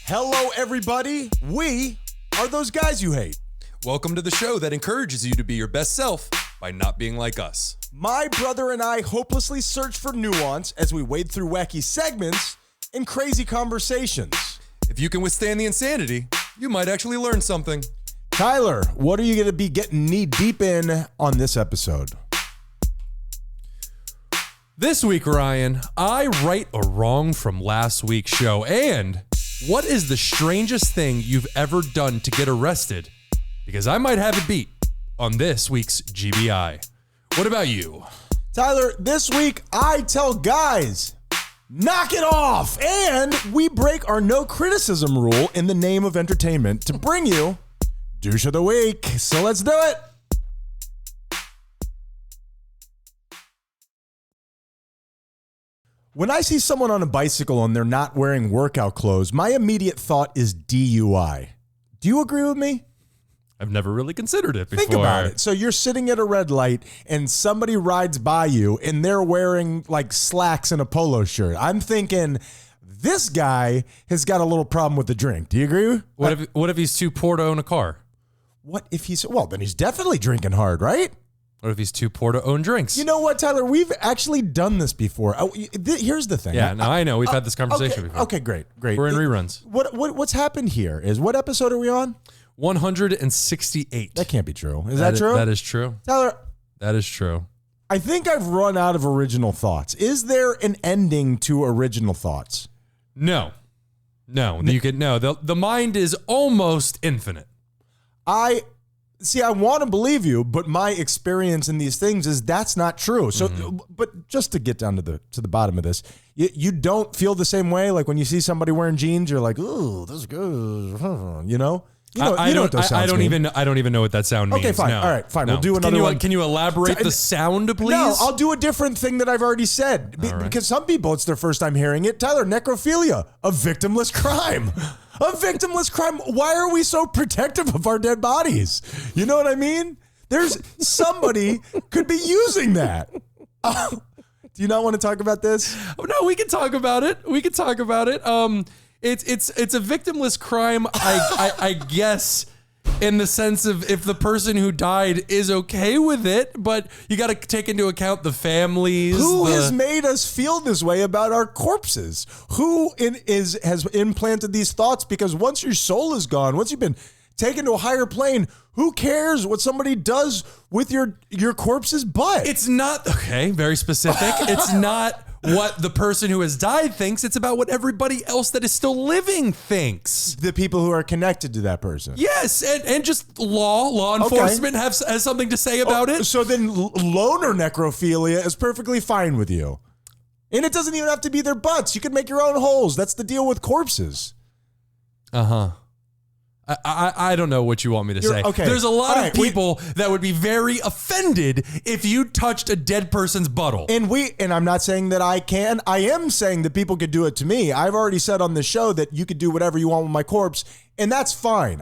Hello, everybody. We are those guys you hate. Welcome to the show that encourages you to be your best self by not being like us. My brother and I hopelessly search for nuance as we wade through wacky segments and crazy conversations. If you can withstand the insanity, you might actually learn something. Tyler, what are you going to be getting knee deep in on this episode? This week, Ryan, I right a wrong from last week's show. And what is the strangest thing you've ever done to get arrested? Because I might have it beat on this week's GBI. What about you? Tyler, this week I tell guys, knock it off. And we break our no criticism rule in the name of entertainment to bring you Douche of the Week. So let's do it. When I see someone on a bicycle and they're not wearing workout clothes, my immediate thought is DUI. Do you agree with me? I've never really considered it before. Think about it. So you're sitting at a red light and somebody rides by you and they're wearing like slacks and a polo shirt. I'm thinking this guy has got a little problem with the drink. Do you agree? What if he's too poor to own a car? What if he's, well, then he's definitely drinking hard, right? What if he's too poor to own drinks? You know what, Tyler? We've actually done this before. Here's the thing. Yeah, no, I know. We've had this conversation before. Okay, great. We're in reruns. What's happened here is, what episode are we on? 168. That can't be true. Is that true? That is true. Tyler, that is true. I think I've run out of original thoughts. Is there an ending to original thoughts? No. You could no. The mind is almost infinite. I want to believe you, but my experience in these things is that's not true. So, but just to get down to the bottom of this, you don't feel the same way. Like when you see somebody wearing jeans, you're like, "Ooh, this is good," you know. I don't even know what that sound means. Okay, fine. No. All right, fine. No. We'll do another one. Can you elaborate the sound, please? No, I'll do a different thing that I've already said. Because some people, it's their first time hearing it. Tyler, necrophilia, a victimless crime. A victimless crime. Why are we so protective of our dead bodies? You know what I mean? There's somebody could be using that. Do you not want to talk about this? Oh, no, we can talk about it. It's a victimless crime, I guess, in the sense of if the person who died is okay with it, but you got to take into account the families. Who has made us feel this way about our corpses? Who has implanted these thoughts? Because once your soul is gone, once you've been taken to a higher plane, who cares what somebody does with your corpse's butt? It's not, okay, very specific. It's not what the person who has died thinks. It's about what everybody else that is still living thinks. The people who are connected to that person. Yes, and just law enforcement has something to say about it. So then loner necrophilia is perfectly fine with you. And it doesn't even have to be their butts. You can make your own holes. That's the deal with corpses. Uh-huh. I don't know what you want me to say. Okay. There's a lot of people that would be very offended if you touched a dead person's butthole. And I'm not saying that I can. I am saying that people could do it to me. I've already said on the show that you could do whatever you want with my corpse, and that's fine.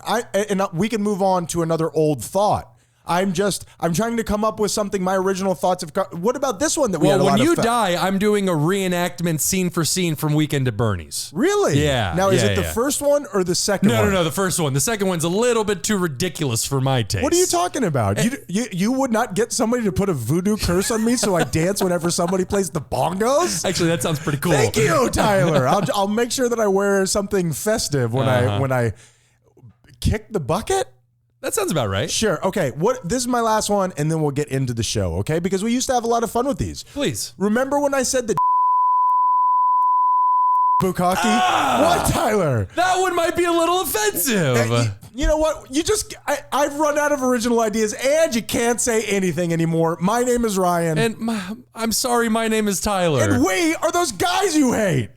We can move on to another old thought. I'm trying to come up with something my original thoughts have. What about this one that we had a lot of when you die, I'm doing a reenactment scene for scene from Weekend at Bernie's. Really? Yeah. Now, is it the first one or the second one? No, the first one. The second one's a little bit too ridiculous for my taste. What are you talking about? You would not get somebody to put a voodoo curse on me so I dance whenever somebody plays the bongos? Actually, that sounds pretty cool. Thank you, Tyler. I'll make sure that I wear something festive when I kick the bucket. That sounds about right. Sure. Okay. This is my last one, and then we'll get into the show, okay? Because we used to have a lot of fun with these. Please. Remember when I said the bukkake? What, Tyler? That one might be a little offensive. You know what? I've run out of original ideas, and you can't say anything anymore. My name is Ryan. And I'm sorry, my name is Tyler. And we are those guys you hate.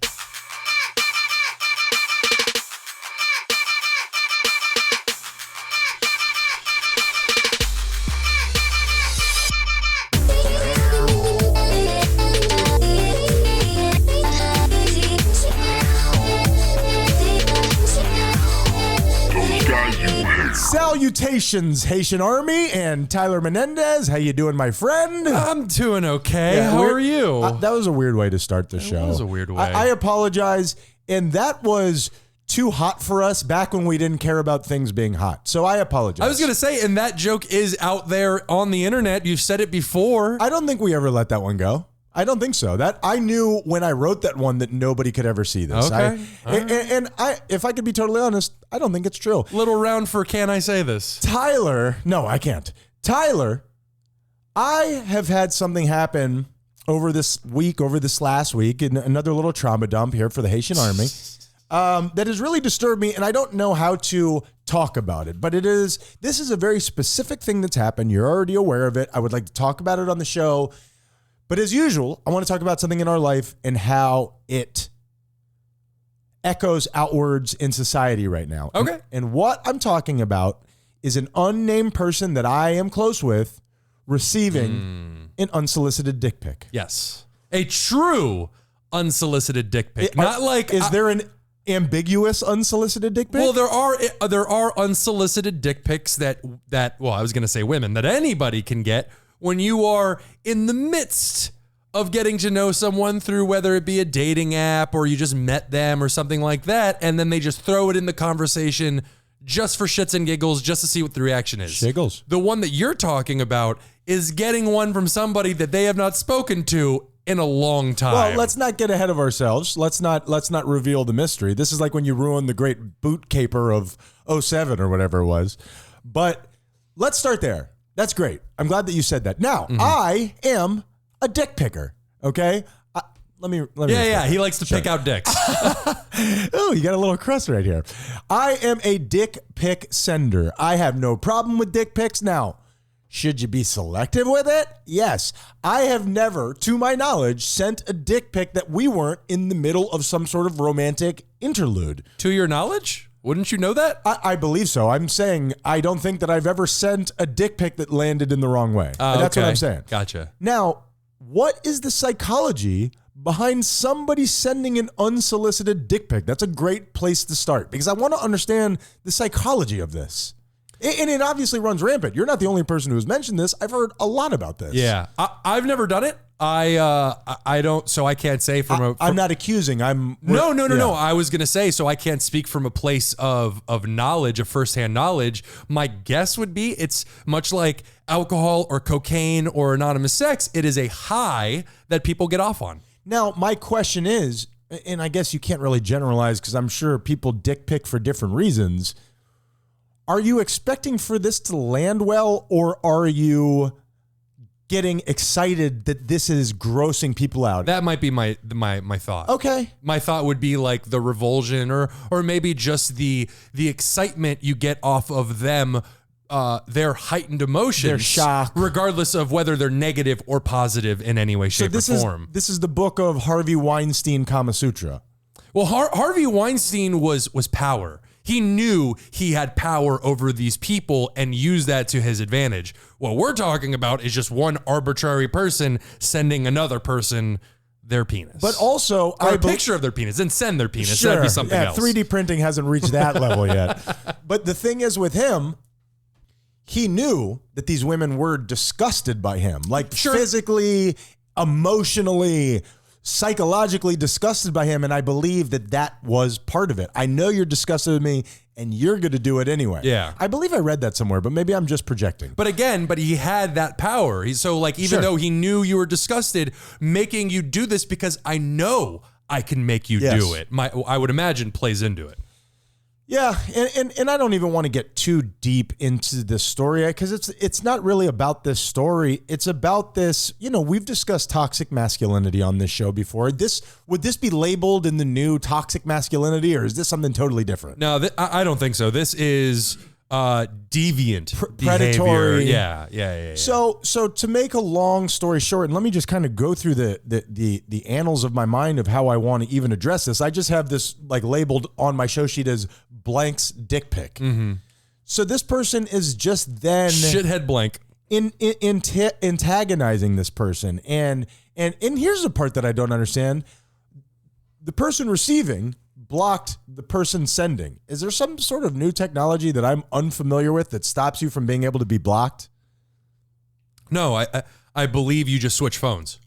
Salutations, Haitian Army and Tyler Menendez. How you doing, my friend? I'm doing okay. How are you? That was a weird way to start the show. That was a weird way. I apologize. And that was too hot for us back when we didn't care about things being hot. So I apologize. I was going to say, and that joke is out there on the internet. You've said it before. I don't think we ever let that one go. I don't think so. That I knew when I wrote that one that nobody could ever see this. Okay. And if I could be totally honest, I don't think it's true. Little round for can I say this? Tyler, no, I can't. Tyler, I have had something happen over this last week, and another little trauma dump here for the Haitian Army, that has really disturbed me, and I don't know how to talk about it. But this is a very specific thing that's happened. You're already aware of it. I would like to talk about it on the show. But as usual, I want to talk about something in our life and how it echoes outwards in society right now. Okay. And what I'm talking about is an unnamed person that I am close with receiving an unsolicited dick pic. Yes. A true unsolicited dick pic. Not like... Is there an ambiguous unsolicited dick pic? Well, there are unsolicited dick pics that well, I was going to say women, that anybody can get when you are in the midst of getting to know someone through whether it be a dating app or you just met them or something like that, and then they just throw it in the conversation just for shits and giggles, just to see what the reaction is. Shiggles. The one that you're talking about is getting one from somebody that they have not spoken to in a long time. Well, let's not get ahead of ourselves. Let's not reveal the mystery. This is like when you ruined the great boot caper of 07 or whatever it was. But let's start there. That's great. I'm glad that you said that. Now, I am a dick picker, okay? Let me. Yeah. He likes to pick out dicks. Oh, you got a little crust right here. I am a dick pic sender. I have no problem with dick pics. Now, should you be selective with it? Yes. I have never, to my knowledge, sent a dick pic that we weren't in the middle of some sort of romantic interlude. To your knowledge? Wouldn't you know that? I believe so. I'm saying I don't think that I've ever sent a dick pic that landed in the wrong way. That's what I'm saying. Gotcha. Now, what is the psychology behind somebody sending an unsolicited dick pic? That's a great place to start because I want to understand the psychology of this. And it obviously runs rampant. You're not the only person who has mentioned this. I've heard a lot about this. Yeah. I've never done it. I don't, so I can't say I'm not accusing. No. I was going to say, so I can't speak from a place of knowledge, of firsthand knowledge. My guess would be it's much like alcohol or cocaine or anonymous sex. It is a high that people get off on. Now, my question is, and I guess you can't really generalize because I'm sure people dick pic for different reasons. Are you expecting for this to land well, or are you getting excited that this is grossing people out? That might be my thought. Okay. My thought would be like the revulsion or maybe just the excitement you get off of them, their heightened emotions. Their shock. Regardless of whether they're negative or positive in any way, shape, or form. This is the book of Harvey Weinstein Kama Sutra. Well, Harvey Weinstein was power. He knew he had power over these people and used that to his advantage. What we're talking about is just one arbitrary person sending another person their penis. But also, or a picture of their penis and send their penis. Sure. That'd be something else. 3D printing hasn't reached that level yet. But the thing is with him, he knew that these women were disgusted by him. Like physically, emotionally, psychologically disgusted by him, and I believe that was part of it. I know you're disgusted with me, and you're going to do it anyway. Yeah. I believe I read that somewhere, but maybe I'm just projecting. But he had that power. Even though he knew you were disgusted, making you do this because I know I can make you do it. I would imagine plays into it. Yeah, and I don't even want to get too deep into this story because it's not really about this story. It's about this, we've discussed toxic masculinity on this show before. Would this be labeled in the new toxic masculinity, or is this something totally different? No, I don't think so. This is deviant, predatory. Behavior. Yeah. So to make a long story short, and let me just kind of go through the annals of my mind of how I want to even address this. I just have this like labeled on my show sheet as blank's dick pic. Mm-hmm. So this person is just then shithead blank antagonizing this person, and here's the part that I don't understand: the person receiving blocked the person sending. Is there some sort of new technology that I'm unfamiliar with that stops you from being able to be blocked? No, I believe you just switch phones.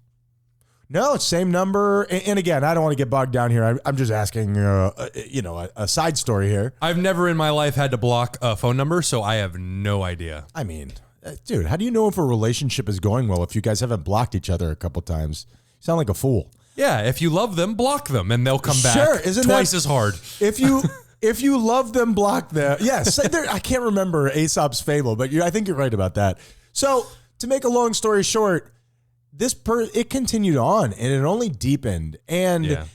No, it's same number. And again, I don't want to get bogged down here. I'm just asking, a side story here. I've never in my life had to block a phone number, so I have no idea. I mean, dude, how do you know if a relationship is going well if you guys haven't blocked each other a couple times? You sound like a fool. Yeah, if you love them, block them, and they'll come back twice as hard. If you love them, block them. Yes, I can't remember Aesop's fable, but I think you're right about that. So to make a long story short, it continued on and it only deepened. And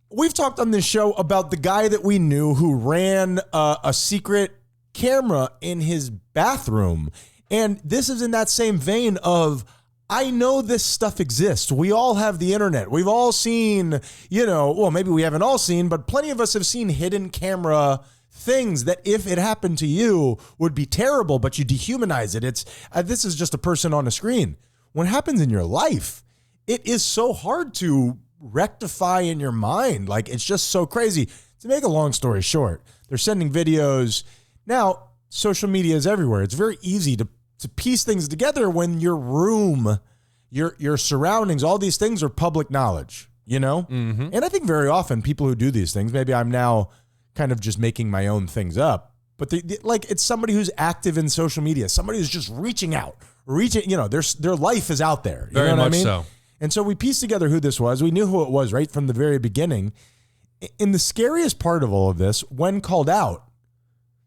we've talked on this show about the guy that we knew who ran a secret camera in his bathroom. And this is in that same vein of, I know this stuff exists. We all have the internet. We've all seen, well, maybe we haven't all seen, but plenty of us have seen hidden camera things that if it happened to you would be terrible, but you dehumanize it. This is just a person on a screen. When it happens in your life, it is so hard to rectify in your mind. Like, it's just so crazy. To make a long story short, they're sending videos. Now, social media is everywhere. It's very easy to piece things together when your room, your surroundings, all these things are public knowledge, Mm-hmm. And I think very often people who do these things, maybe I'm now kind of just making my own things up, but it's somebody who's active in social media, somebody who's just reaching out. Their life is out there. You Very know what much I mean? so. And so we pieced together who this was. We knew who it was right from the very beginning. In the scariest part of all of this, when called out,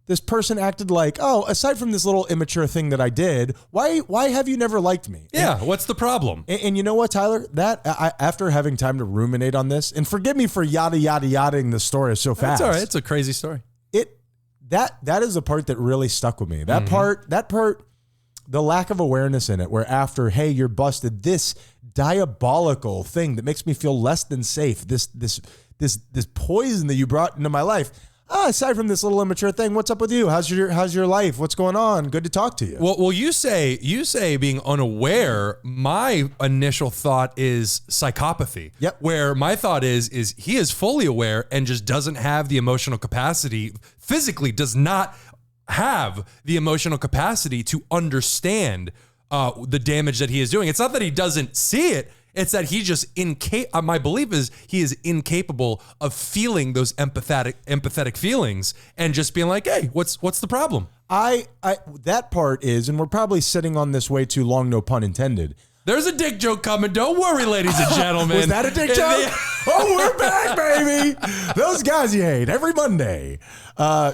this person acted like, oh, aside from this little immature thing that I did, why have you never liked me? Yeah, what's the problem? And you know what, Tyler? After having time to ruminate on this, and forgive me for yada-ing the story so fast. That's all right. It's a crazy story. That is the part that really stuck with me. That part, the lack of awareness in it, where after, hey, you're busted, this diabolical thing that makes me feel less than safe, this poison that you brought into my life. Aside from this little immature thing, what's up with you? How's your life? What's going on? Good to talk to you. Well, you say being unaware. My initial thought is psychopathy. Yep. Where my thought is he is fully aware and just doesn't have the emotional capacity, physically does not have the emotional capacity to understand the damage that he is doing. It's not that he doesn't see it. It's that he just my belief is he is incapable of feeling those empathetic feelings and just being like, hey, what's the problem? That part is, and we're probably sitting on this way too long, no pun intended. There's a dick joke coming. Don't worry, ladies and gentlemen. Was that a dick joke? Oh, we're back, baby. Those guys you hate every Monday.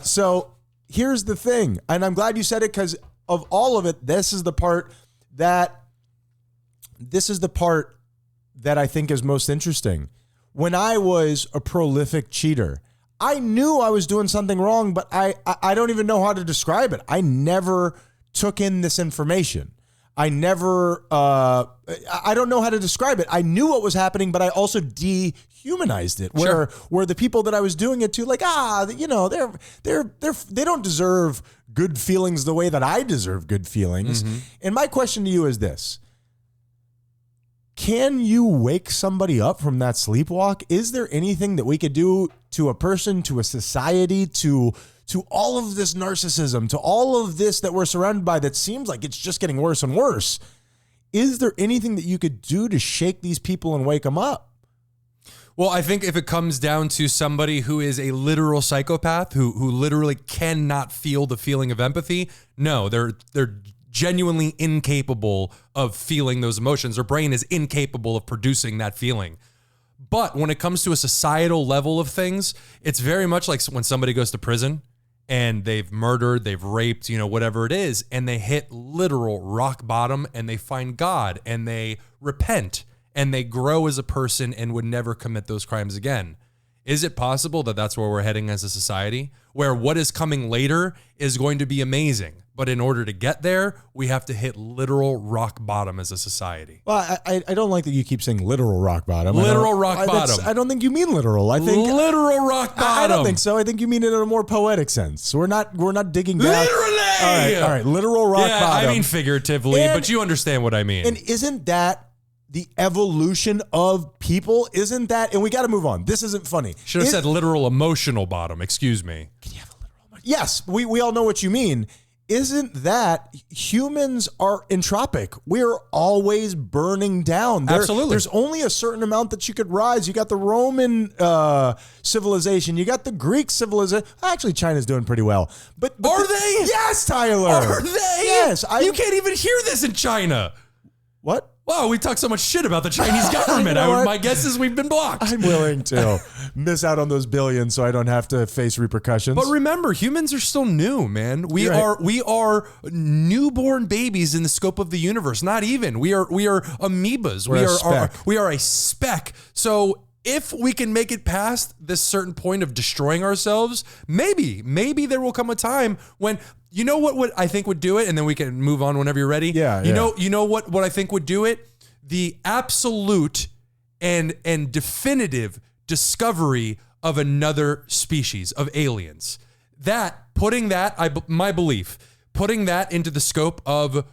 So here's the thing, and I'm glad you said it because of all of it, this is the part that I think is most interesting. When I was a prolific cheater, I knew I was doing something wrong, but I don't even know how to describe it. I never took in this information. I don't know how to describe it. I knew what was happening, but I also dehumanized it. Where the people that I was doing it to, like, they don't deserve good feelings the way that I deserve good feelings. Mm-hmm. And my question to you is this. Can you wake somebody up from that sleepwalk? Is there anything that we could do to a person, to a society, to all of this narcissism, to all of this that we're surrounded by that seems like it's just getting worse and worse? Is there anything that you could do to shake these people and wake them up? Well, I think if it comes down to somebody who is a literal psychopath, who literally cannot feel the feeling of empathy, no, they're genuinely incapable of feeling those emotions. Their brain is incapable of producing that feeling. But when it comes to a societal level of things, it's very much like when somebody goes to prison and they've murdered, they've raped, whatever it is, and they hit literal rock bottom and they find God and they repent and they grow as a person and would never commit those crimes again. Is it possible that that's where we're heading as a society, where what is coming later is going to be amazing, but in order to get there, we have to hit literal rock bottom as a society? Well, I don't like that you keep saying literal rock bottom. Literal rock bottom. I don't think you mean literal. I think literal rock bottom. I don't think so. I think you mean it in a more poetic sense. We're not digging down. Literally. All right. Literal rock bottom. I mean figuratively, but you understand what I mean. And isn't that the evolution of people? Isn't that? And we got to move on. This isn't funny. Should have said literal emotional bottom. Excuse me. Can you have a literal emotion? Yes, we all know what you mean. isn't that humans are entropic? We're always burning down. Absolutely. There's only a certain amount that you could rise. You got the Roman civilization. You got the Greek civilization. Actually, China's doing pretty well. But Are they? Yes, Tyler. Are they? Yes. You can't even hear this in China. What? Wow, we talk so much shit about the Chinese government. My guess is we've been blocked. I'm willing to miss out on those billions so I don't have to face repercussions. But remember, humans are still new, man. We are newborn babies in the scope of the universe. Not even. We are amoebas. We are a speck. So if we can make it past this certain point of destroying ourselves, maybe there will come a time when, you know what I think would do it, and then we can move on whenever you're ready. Yeah. You know what I think would do it? The absolute and definitive discovery of another species of aliens. Putting that into the scope of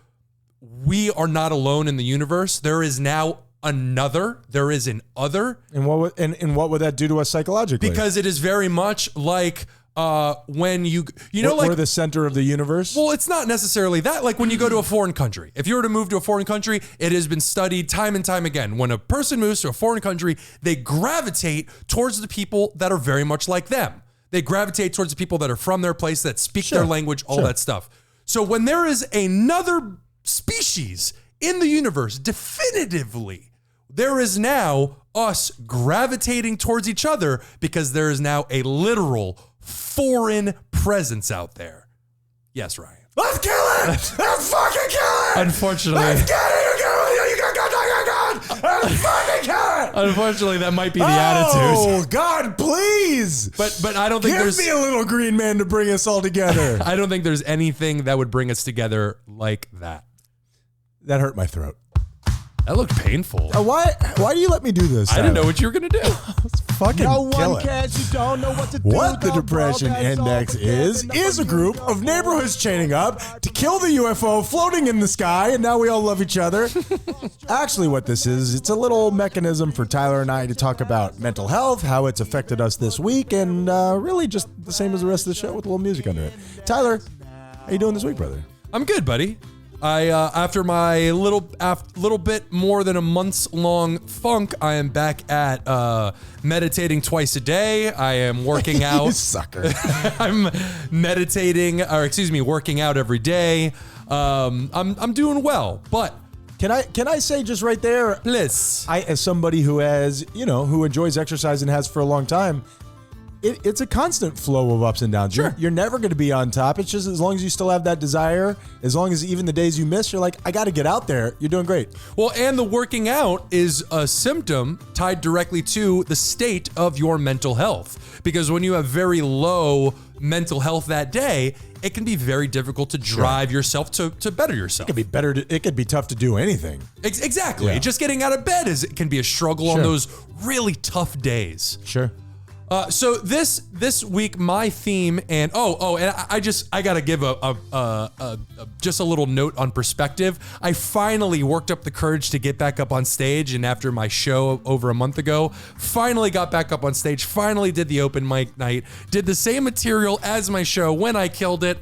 we are not alone in the universe. There is now another. There is an other. And what would that do to us psychologically? Because it is very much like when we're the center of the universe. Well, it's not necessarily that. Like when you go to a foreign country, if you were to move to a foreign country, it has been studied time and time again. When a person moves to a foreign country, they gravitate towards the people that are very much like them. They gravitate towards the people that are from their place, that speak their language, all that stuff. So when there is another species in the universe, definitively, there is now us gravitating towards each other because there is now a literal foreign presence out there. Yes, Ryan. Let's kill it! Let's fucking kill it! Unfortunately. Let's get it! Let's fucking kill it! Unfortunately, that might be the attitude. Oh, God, please! But I don't think Give me a little green man to bring us all together. I don't think there's anything that would bring us together like that. That hurt my throat. That looked painful. Why do you let me do this? I didn't know what you were going to do. Fucking No kill one it. cares, you don't know what to do. What the Go Depression broke, that's all Index is a group of neighborhoods chaining up to kill the UFO floating in the sky, and now we all love each other. Actually, what this is, it's a little mechanism for Tyler and I to talk about mental health, how it's affected us this week, and really just the same as the rest of the show with a little music under it. Tyler, how you doing this week, brother? I'm good, buddy. I after my little bit more than a month's long funk, I am back at meditating twice a day. I am working out. You sucker. I'm working out every day. I'm doing well, but Can I say just right there, please, I, as somebody who has, who enjoys exercise and has for a long time, it's a constant flow of ups and downs. Sure. You're never going to be on top. It's just as long as you still have that desire, as long as even the days you miss, you're like, I got to get out there. You're doing great. Well, and the working out is a symptom tied directly to the state of your mental health. Because when you have very low mental health that day, it can be very difficult to drive yourself to better yourself. It could be tough to do anything. Exactly. Yeah. Just getting out of bed can be a struggle on those really tough days. Sure. So this week my theme and I gotta give just a little note on perspective. I finally worked up the courage to get back up on stage, and after my show over a month ago, finally got back up on stage. Finally did the open mic night. Did the same material as my show when I killed it.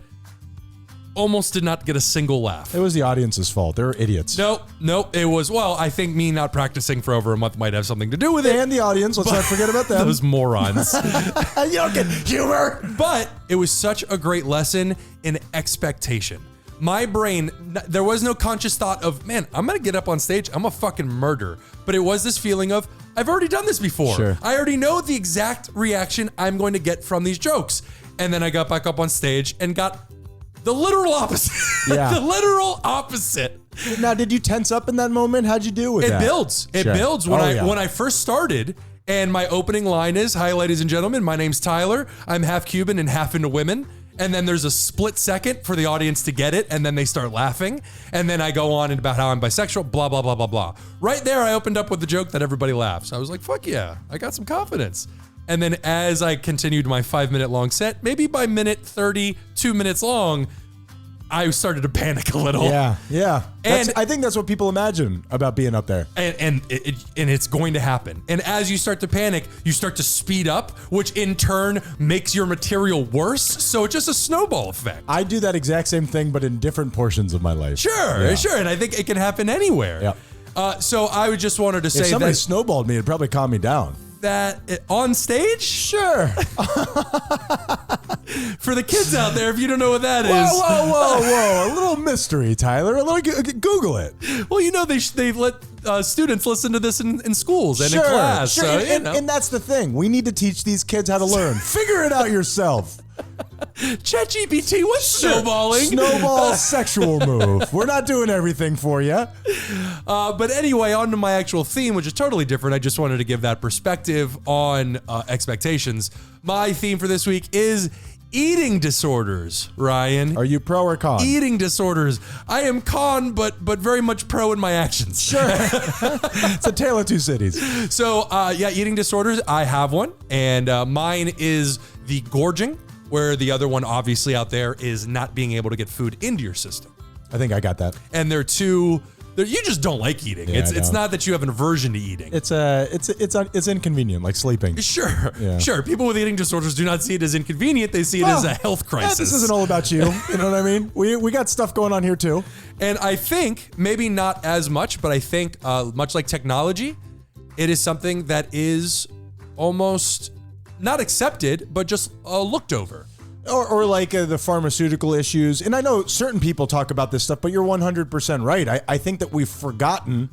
Almost did not get a single laugh. It was the audience's fault. They're idiots. Nope. It was, I think me not practicing for over a month might have something to do with it. And the audience, let's not forget about them. Those morons. You don't get humor. But it was such a great lesson in expectation. My brain, there was no conscious thought of, man, I'm going to get up on stage. I'm a fucking murder. But it was this feeling of, I've already done this before. Sure. I already know the exact reaction I'm going to get from these jokes. And then I got back up on stage and got the literal opposite. Yeah. The literal opposite. Now, did you tense up in that moment? How'd you do with that? It builds. It builds. When I first started, and my opening line is, "Hi, ladies and gentlemen, my name's Tyler. I'm half Cuban and half into women." And then there's a split second for the audience to get it, and then they start laughing. And then I go on about how I'm bisexual, blah, blah, blah, blah, blah. Right there, I opened up with the joke that everybody laughs. I was like, fuck yeah, I got some confidence. And then as I continued my 5-minute long set, maybe by minute 30, 2 minutes long, I started to panic a little. Yeah. I think that's what people imagine about being up there. And it's going to happen. And as you start to panic, you start to speed up, which in turn makes your material worse. So it's just a snowball effect. I do that exact same thing, but in different portions of my life. Sure. And I think it can happen anywhere. Yeah. So I would just wanted to say if somebody that snowballed me, it'd probably calm me down. On stage? Sure. For the kids out there, if you don't know what that is. Whoa. A little mystery, Tyler. Google it. Well, they've let students listen to this in schools and in class. Sure. So, and that's the thing. We need to teach these kids how to learn. Figure it out yourself. ChatGPT, what's snowballing? Snowball sexual move. We're not doing everything for you. But anyway, on to my actual theme, which is totally different. I just wanted to give that perspective on expectations. My theme for this week is eating disorders, Ryan. Are you pro or con? Eating disorders. I am con, but very much pro in my actions. Sure. It's a tale of two cities. So, eating disorders. I have one, and mine is the gorging, where the other one obviously out there is not being able to get food into your system. I think I got that. And they're two. You just don't like eating. Yeah, it's not that you have an aversion to eating. It's inconvenient, like sleeping. Sure. People with eating disorders do not see it as inconvenient. They see it as a health crisis. This isn't all about you. You know what I mean? We got stuff going on here too. And I think maybe not as much, but I think much like technology, it is something that is almost not accepted, but just looked over. Or like the pharmaceutical issues. And I know certain people talk about this stuff, but you're 100% right. I think that we've forgotten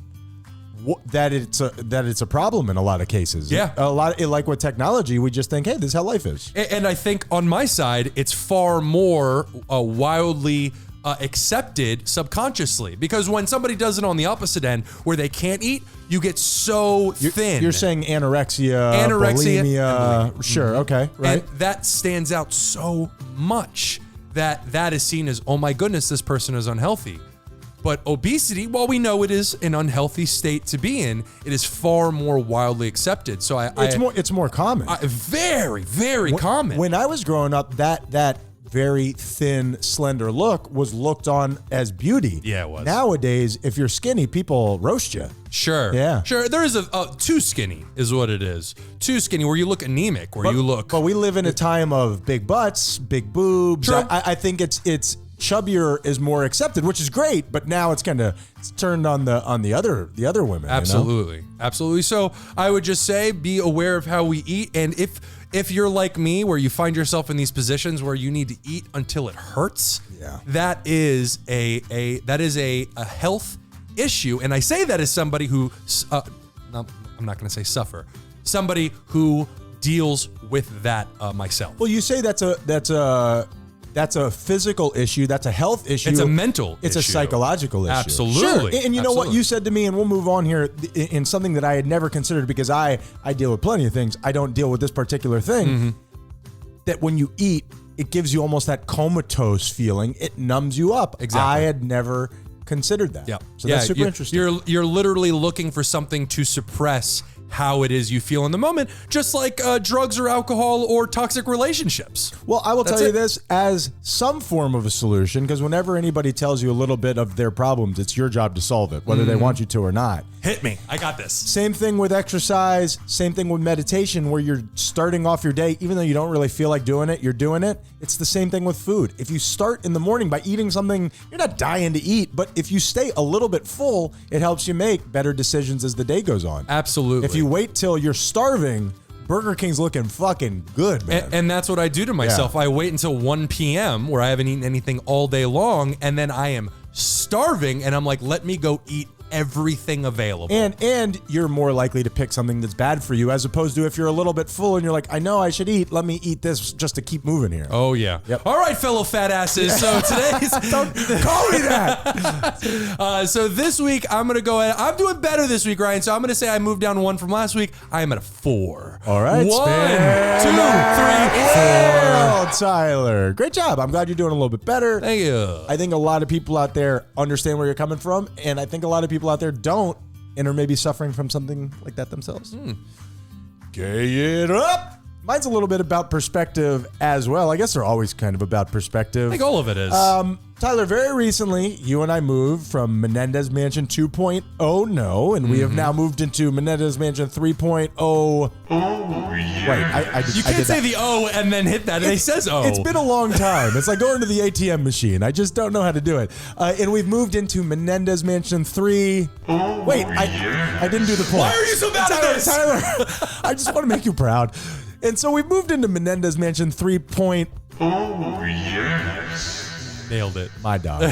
that it's a problem in a lot of cases. Yeah. Like with technology, we just think, hey, this is how life is. And I think on my side, it's far more wildly accepted subconsciously, because when somebody does it on the opposite end where they can't eat, you get so thin. You're saying anorexia, bulimia. Sure, okay, right. And that stands out so much that is seen as, oh my goodness, this person is unhealthy. But obesity, while we know it is an unhealthy state to be in, it is far more wildly accepted. So it's more common. Very, very common. When I was growing up, that very thin, slender look was looked on as beauty. Yeah, it was. Nowadays, if you're skinny, people roast you. Sure. Yeah. Sure. There is a too skinny is what it is. Too skinny, where you look anemic, But we live in a time of big butts, big boobs. True. I think it's chubbier is more accepted, which is great. But now it's turned on the other women. Absolutely. You know? Absolutely. So I would just say, be aware of how we eat, and if you're like me, where you find yourself in these positions where you need to eat until it hurts, that is a health issue. And I say that as somebody who, I'm not going to say suffer, somebody who deals with that myself. Well, you say that's a physical issue. That's a health issue. It's a mental It's issue. a psychological issue. Absolutely. Sure. And you know what you said to me, and we'll move on here in something that I had never considered, because I deal with plenty of things. I don't deal with this particular thing. Mm-hmm. That when you eat, it gives you almost that comatose feeling. It numbs you up. Exactly. I had never considered that. Yep. So that's super interesting. You're literally looking for something to suppress how it is you feel in the moment, just like drugs or alcohol or toxic relationships. Well, I will tell you this as some form of a solution, because whenever anybody tells you a little bit of their problems, it's your job to solve it, whether they want you to or not. Hit me. I got this. Same thing with exercise, same thing with meditation, where you're starting off your day, even though you don't really feel like doing it, you're doing it. It's the same thing with food. If you start in the morning by eating something, you're not dying to eat, but if you stay a little bit full, it helps you make better decisions as the day goes on. Absolutely. If you wait till you're starving, Burger King's looking fucking good, man. And that's what I do to myself. Yeah. I wait until 1 p.m. where I haven't eaten anything all day long, and then I am starving, and I'm like, let me go eat everything available. And you're more likely to pick something that's bad for you, as opposed to if you're a little bit full and you're like, I know I should eat, let me eat this just to keep moving here. Oh, yeah. Yep. All right, fellow fat asses. So today's... Don't call me that. So this week, I'm going to go ahead. I'm doing better this week, Ryan. So I'm going to say I moved down 1 from last week. I am at a 4. All right. 1, 2, 3, 4. Well, Tyler, great job. I'm glad you're doing a little bit better. Thank you. I think a lot of people out there understand where you're coming from, and I think a lot of people out there don't and are maybe suffering from something like that themselves. Gay it up. Mine's a little bit about perspective as well. I guess they're always kind of about perspective. I think all of it is. Tyler, very recently, you and I moved from Menendez Mansion 2.0, and we have now moved into Menendez Mansion 3.0. Oh, yeah. Wait, you can't say the O and then hit that, and it says O. It's been a long time. It's like going to the ATM machine. I just don't know how to do it. And we've moved into Menendez Mansion 3. Wait, I didn't do the point. Why are you so bad at this? Tyler, I just want to make you proud. And so we've moved into Menendez Mansion 3.0. Oh, yes. Nailed it. My dog.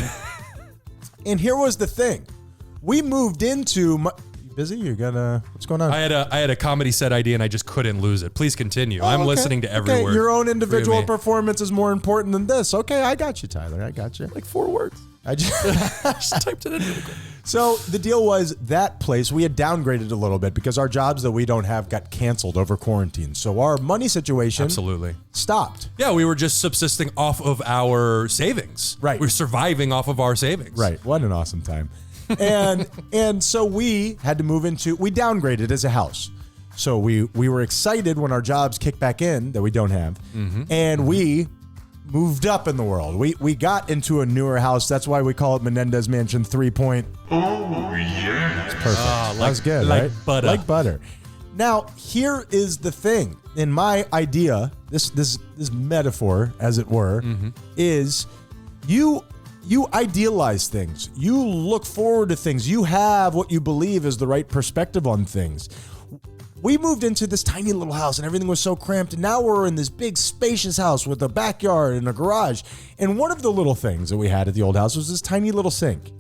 And here was the thing. We moved into... You busy? You got what's going on? I had a comedy set idea and I just couldn't lose it. Please continue. I'm listening to every word. Your own individual performance is more important than this. Okay, I got you, Tyler. I got you. Like 4 words. I just typed it in really quick. So the deal was that place, we had downgraded a little bit because our jobs that we don't have got canceled over quarantine. So our money situation stopped. Yeah, we were just subsisting off of our savings. Right. We're surviving off of our savings. Right. What an awesome time. And so we had to move into, we downgraded as a house. So we were excited when our jobs kicked back in that we don't have. And we moved up in the world. We got into a newer house. That's why we call it Menendez Mansion 3.0. Oh, yeah. It's perfect. That was good, like right? butter. Like butter. Now, here is the thing. In my idea, this metaphor, as it were, is you idealize things. You look forward to things. You have what you believe is the right perspective on things. We moved into this tiny little house and everything was so cramped. And now we're in this big spacious house with a backyard and a garage. And one of the little things that we had at the old house was this tiny little sink.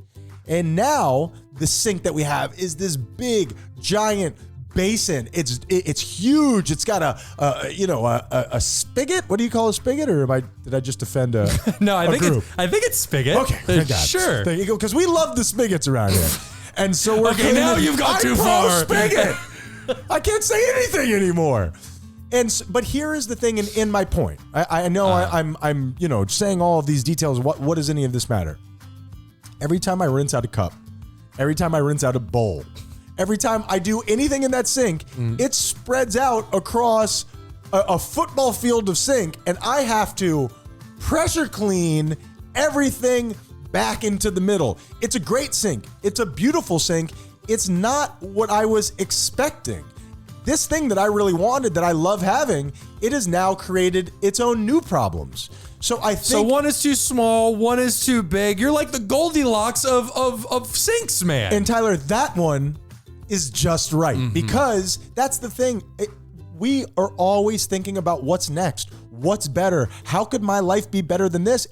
And now the sink that we have is this big, giant basin. It's huge. It's got a spigot. What do you call a spigot? Or did I just offend a No, I think group? I think it's spigot. Okay, thank God. Sure. There you go. Because we love the spigots around here. And so we're Okay, now you've gone too far. Spigot. I can't say anything anymore. But here is the thing in my point. I know I'm saying all of these details. What does any of this matter? Every time I rinse out a cup, every time I rinse out a bowl, every time I do anything in that sink, it spreads out across a football field of sink, and I have to pressure clean everything back into the middle. It's a great sink. It's a beautiful sink. It's not what I was expecting. This thing that I really wanted, that I love having, it has now created its own new problems. So I think... So one is too small, one is too big. You're like the Goldilocks of sinks, man. And Tyler, that one is just right. Because that's the thing. We are always thinking about what's next. What's better? How could my life be better than this?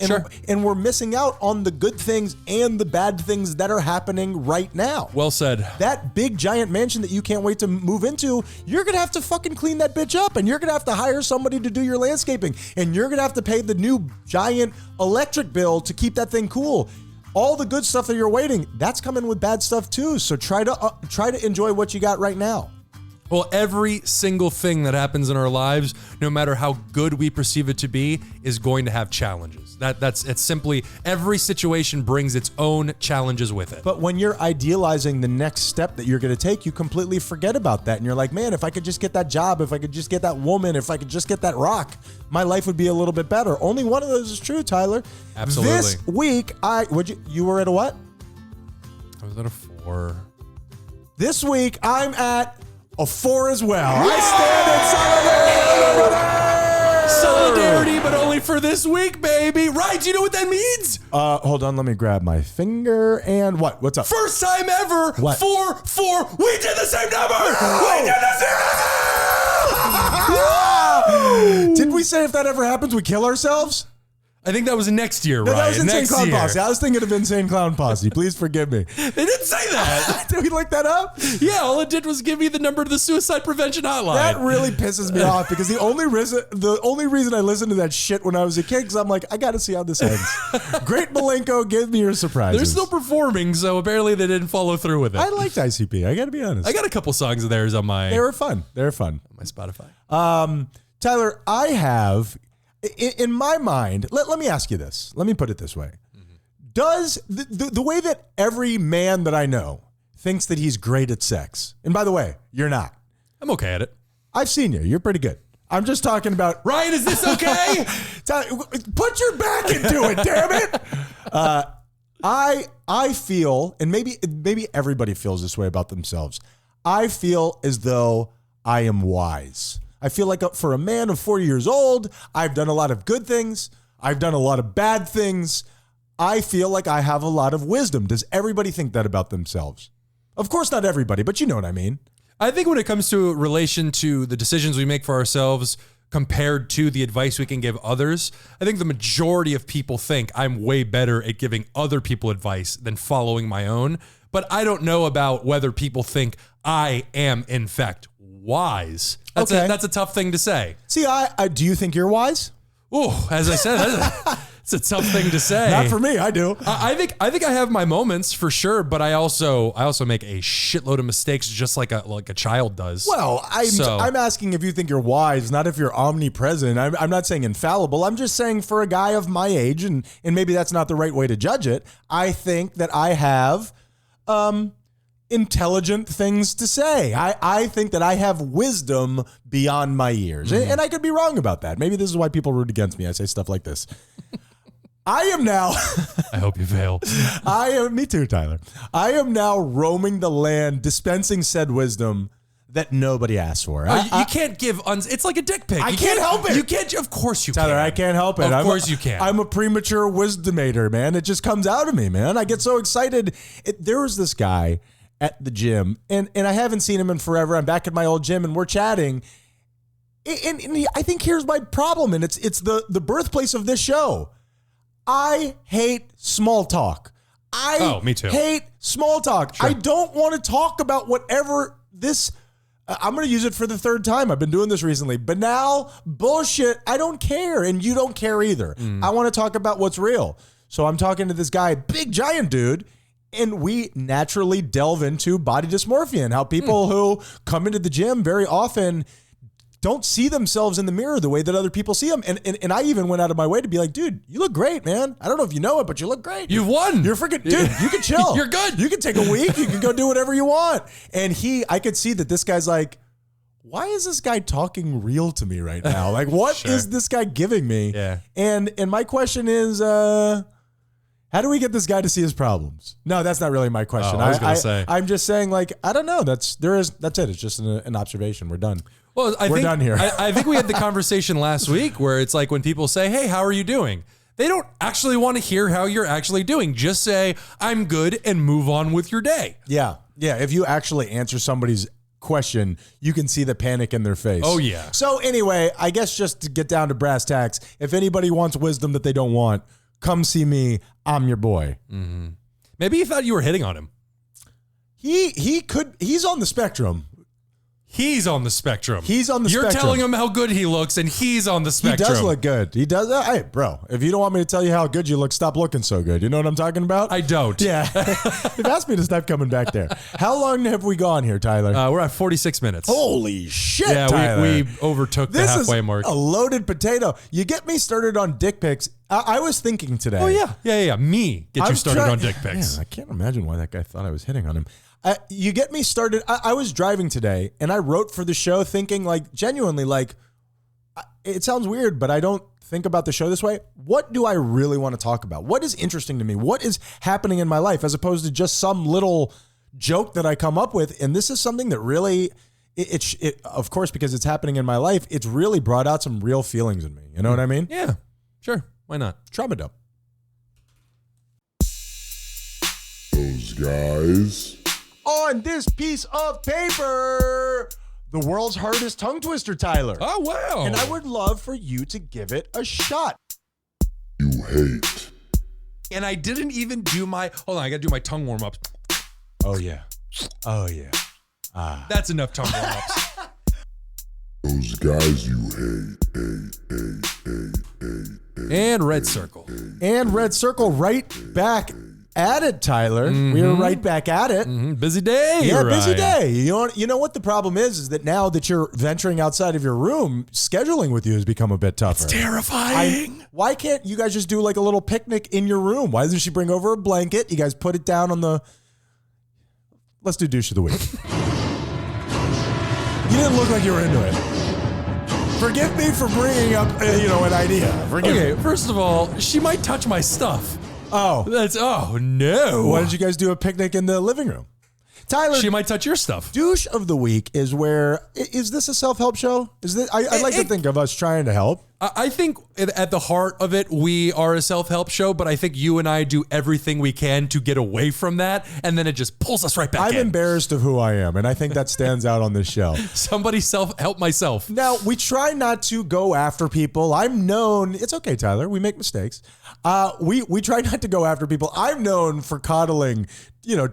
And we're missing out on the good things and the bad things that are happening right now. Well said. That big giant mansion that you can't wait to move into, you're going to have to fucking clean that bitch up, and you're going to have to hire somebody to do your landscaping, and you're going to have to pay the new giant electric bill to keep that thing cool. All the good stuff that you're waiting, that's coming with bad stuff too. So try to enjoy what you got right now. Well, every single thing that happens in our lives, no matter how good we perceive it to be, is going to have challenges. It's simply every situation brings its own challenges with it. But when you're idealizing the next step that you're going to take, you completely forget about that. And you're like, man, if I could just get that job, if I could just get that woman, if I could just get that rock, my life would be a little bit better. Only one of those is true, Tyler. Absolutely. This week, you were at a what? I was at a 4. This week, I'm at a 4 as well. I stand in solidarity. Solidarity, but only for this week, baby. Right? Do you know what that means? Hold on. Let me grab my finger. And what? What's up? First time ever. What? 4, 4. We did the same number. We did the same number. Did we say if that ever happens, we kill ourselves? I think that was next year, right? That was Insane next Clown year. Posse. I was thinking of Insane Clown Posse. Please forgive me. They didn't say that. Did we look that up? Yeah, all it did was give me the number to the suicide prevention hotline. That really pisses me off because the only reason I listened to that shit when I was a kid, because I'm like, I got to see how this ends. Great Malenko, give me your surprises. They're still performing, so apparently they didn't follow through with it. I liked ICP. I got to be honest. I got a couple songs of theirs on my... They were fun. On my Spotify. Tyler, I have... In my mind, let me ask you this. Let me put it this way. Does the way that every man that I know thinks that he's great at sex, and by the way, you're not. I'm okay at it. I've seen you. You're pretty good. I'm just talking about Ryan, is this okay? Put your back into it, damn it. I feel, and maybe everybody feels this way about themselves. I feel as though I am wise. I feel like for a man of 40 years old, I've done a lot of good things. I've done a lot of bad things. I feel like I have a lot of wisdom. Does everybody think that about themselves? Of course, not everybody, but you know what I mean. I think when it comes to relation to the decisions we make for ourselves compared to the advice we can give others, I think the majority of people think I'm way better at giving other people advice than following my own. But I don't know about whether people think I am, in fact, wise. That's a tough thing to say. See, do you think you're wise? Oh, as I said, it's a tough thing to say. Not for me, I do. I think I have my moments for sure, but I also make a shitload of mistakes just like a child does. Well, I'm asking if you think you're wise, not if you're omnipresent. I'm not saying infallible. I'm just saying for a guy of my age, and maybe that's not the right way to judge it. I think that I have intelligent things to say. I think that I have wisdom beyond my years. Mm-hmm. And I could be wrong about that. Maybe this is why people root against me. I say stuff like this. I am now. I hope you fail. Me too, Tyler. I am now roaming the land, dispensing said wisdom that nobody asked for. You can't give. It's like a dick pic. I can't help it. You can't. Of course you Tyler, can. I can't help it. Of course you can. I'm a premature wisdomator, man. It just comes out of me, man. I get so excited. There was this guy at the gym, and I haven't seen him in forever. I'm back at my old gym, and we're chatting. And I think here's my problem, and it's the birthplace of this show. I hate small talk. Me too. Hate small talk. Sure. I don't want to talk about whatever this. I'm going to use it for the third time. I've been doing this recently. Banal bullshit. I don't care, and you don't care either. I want to talk about what's real. So I'm talking to this guy, big giant dude, and we naturally delve into body dysmorphia and how people who come into the gym very often don't see themselves in the mirror the way that other people see them. And I even went out of my way to be like, dude, you look great, man. I don't know if you know it, but you look great. You've won. You're freaking, dude, you can chill. You're good. You can take a week. You can go do whatever you want. And I could see that this guy's like, why is this guy talking real to me right now? Like, what is this guy giving me? Yeah. And my question is, how do we get this guy to see his problems? No, that's not really my question. I was going to say. I'm just saying, like, I don't know. That's it. It's just an observation. We're done. Well, We're done here. I think we had the conversation last week where it's like when people say, hey, how are you doing? They don't actually want to hear how you're actually doing. Just say, I'm good, and move on with your day. Yeah. Yeah. If you actually answer somebody's question, you can see the panic in their face. Oh, yeah. So anyway, I guess just to get down to brass tacks, if anybody wants wisdom that they don't want, come see me. I'm your boy. Mm-hmm. Maybe you thought you were hitting on him. He's on the spectrum. He's on the spectrum. You're You're telling him how good he looks, and he's on the spectrum. He does look good. He does. Hey, bro, if you don't want me to tell you how good you look, stop looking so good. You know what I'm talking about? I don't. Yeah. They've asked me to stop coming back there. How long have we gone here, Tyler? We're at 46 minutes. Holy shit, yeah, Tyler. we overtook the halfway mark. A loaded potato. You get me started on dick pics. I was thinking today. Oh, yeah. Me get you started on dick pics. Man, I can't imagine why that guy thought I was hitting on him. You get me started. I was driving today, and I wrote for the show thinking, like, genuinely, like, it sounds weird, but I don't think about the show this way. What do I really want to talk about? What is interesting to me? What is happening in my life as opposed to just some little joke that I come up with? And this is something that really, it of course, because it's happening in my life, it's really brought out some real feelings in me. You know what I mean? Yeah, sure. Why not? Trauma dump. Those guys. On this piece of paper, the world's hardest tongue twister, Tyler. Oh, wow. And I would love for you to give it a shot. You hate. And I didn't even do hold on, I got to do my tongue warm-ups. Oh, yeah. Oh, yeah. That's enough tongue warm-ups. Those guys you hate. And red circle. And red circle right back at it, Tyler. Mm-hmm. We are right back at it. Mm-hmm. Busy day. Yeah, busy day. You know what the problem is that now that you're venturing outside of your room, scheduling with you has become a bit tougher. It's terrifying. Why can't you guys just do like a little picnic in your room? Why doesn't she bring over a blanket? You guys put it down on the... Let's do douche of the week. You didn't look like you were into it. Forgive me for bringing up, an idea. Forgive me. Okay, first of all, she might touch my stuff. Oh. Oh no. Why don't you guys do a picnic in the living room? Tyler, She might touch your stuff. douche of the week is where, is this a self-help show? Is this? I like to think of us trying to help. I think at the heart of it, we are a self-help show, but I think you and I do everything we can to get away from that, and then it just pulls us right back I'm in. embarrassed of who I am, and I think that stands out on this show. Somebody self-help myself. Now, we try not to go after people. I'm known, it's okay, Tyler, we make mistakes. We try not to go after people. I'm known for coddling,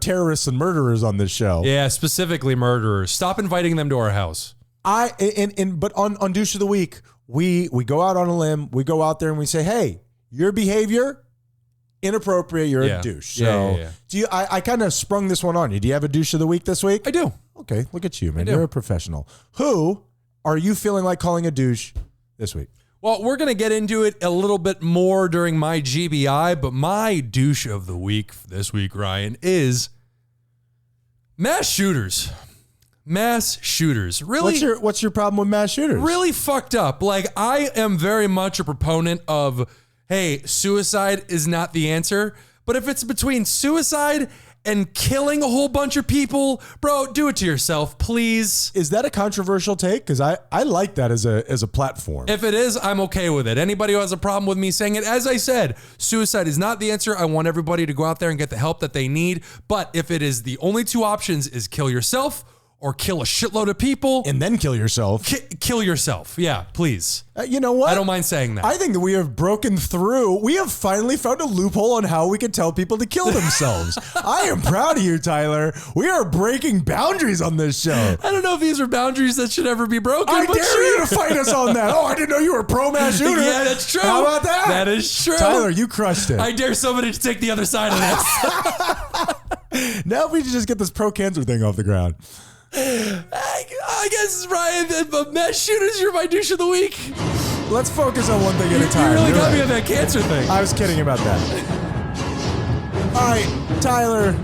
terrorists and murderers on this show. Yeah, specifically murderers. Stop inviting them to our house. But on douche of the week, we go out on a limb, we go out there and we say, hey, your behavior, inappropriate, you're a douche. So do you, I kind of sprung this one on you. Do you have a douche of the week this week? I do. Okay, look at you, man. You're a professional. Who are you feeling like calling a douche this week? Well, we're going to get into it a little bit more during my GBI, but my douche of the week this week, Ryan, is mass shooters. Mass shooters. Really? What's your problem with mass shooters? Really fucked up. Like, I am very much a proponent of, hey, suicide is not the answer. But if it's between suicide and killing a whole bunch of people, bro, do it to yourself, please. Is that a controversial take? Because I like that as a platform. If it is, I'm okay with it. Anybody who has a problem with me saying it, as I said, suicide is not the answer. I want everybody to go out there and get the help that they need. But if it is the only two options is kill yourself or kill a shitload of people. And then kill yourself. Kill yourself. Yeah, please. You know what? I don't mind saying that. I think that we have broken through. We have finally found a loophole on how we can tell people to kill themselves. I am proud of you, Tyler. We are breaking boundaries on this show. I don't know if these are boundaries that should ever be broken. I but dare sure. you to fight us on that. Oh, I didn't know you were a pro mass shooter. Yeah, that's true. How about that? That is true. Tyler, you crushed it. I dare somebody to take the other side of this. Now we should just get this pro cancer thing off the ground. I guess, Ryan, but mass shooters, you're my douche of the week. Let's focus on one thing at a time. You really You're got me right. on that cancer thing. I was kidding about that. All right, Tyler,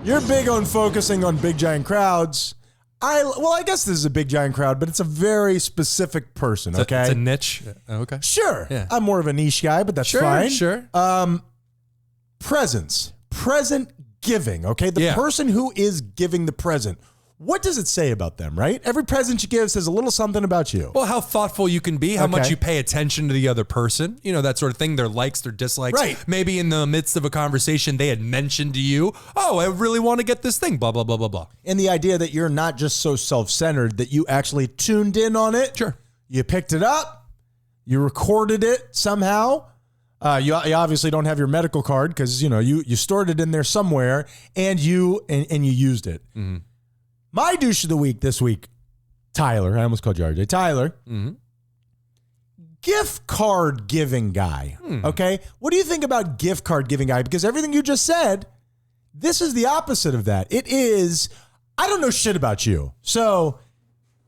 you're big on focusing on big giant crowds. I guess this is a big giant crowd, but it's a very specific person, okay? It's a niche. Okay. Sure. Yeah. I'm more of a niche guy, but that's fine. Sure. Presents. Present giving, okay? The person who is giving the present. What does it say about them, right? Every present you give says a little something about you. Well, how thoughtful you can be, how much you pay attention to the other person, that sort of thing, their likes, their dislikes. Right. Maybe in the midst of a conversation, they had mentioned to you, oh, I really want to get this thing, blah, blah, blah, blah, blah. And the idea that you're not just so self-centered that you actually tuned in on it. Sure. You picked it up. You recorded it somehow. You obviously don't have your medical card because, you stored it in there somewhere and you used it. Mm-hmm. My douche of the week this week, Tyler. I almost called you RJ. Tyler. Mm-hmm. Gift card giving guy. Okay? What do you think about gift card giving guy? Because everything you just said, this is the opposite of that. It is, I don't know shit about you. So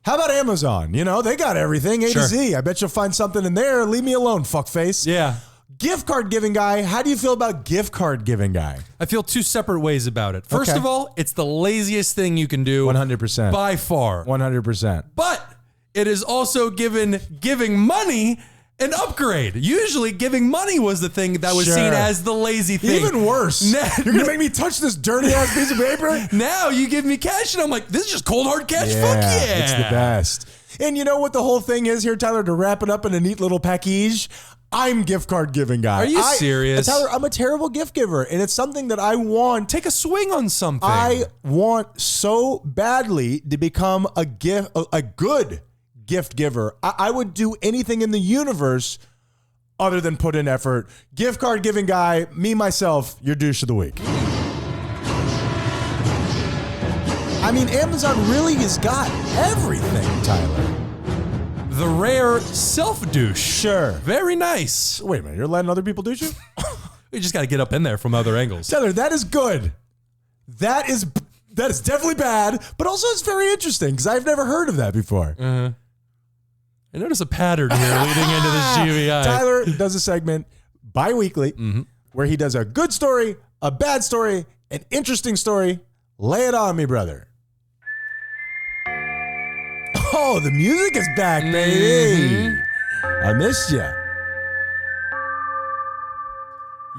how about Amazon? They got everything A to Z. I bet you'll find something in there. Leave me alone, fuckface. Yeah. Gift card giving guy. How do you feel about gift card giving guy? I feel two separate ways about it. First of all, it's the laziest thing you can do. 100%. By far. 100%. But it is also giving money an upgrade. Usually giving money was the thing that was seen as the lazy thing. Even worse. You're going to make me touch this dirty ass piece of paper? Now you give me cash and I'm like, this is just cold hard cash. Yeah, Fuck yeah. It's the best. And you know what the whole thing is here, Tyler, to wrap it up in a neat little package? I'm gift card giving guy. Are you serious? Tyler, I'm a terrible gift giver, and it's something that I want. Take a swing on something. I want so badly to become a good gift giver. I would do anything in the universe other than put in effort. Gift card giving guy, me, myself, your douche of the week. I mean, Amazon really has got everything, Tyler. The rare self-douche. Sure. Very nice. Wait a minute, you're letting other people douche you? We just got to get up in there from other angles. Tyler, that is good. That is definitely bad, but also it's very interesting because I've never heard of that before. I notice a pattern here leading into this GBI. Tyler does a segment bi-weekly where he does a good story, a bad story, an interesting story. Lay it on me, brother. Oh, the music is back, baby. I missed you.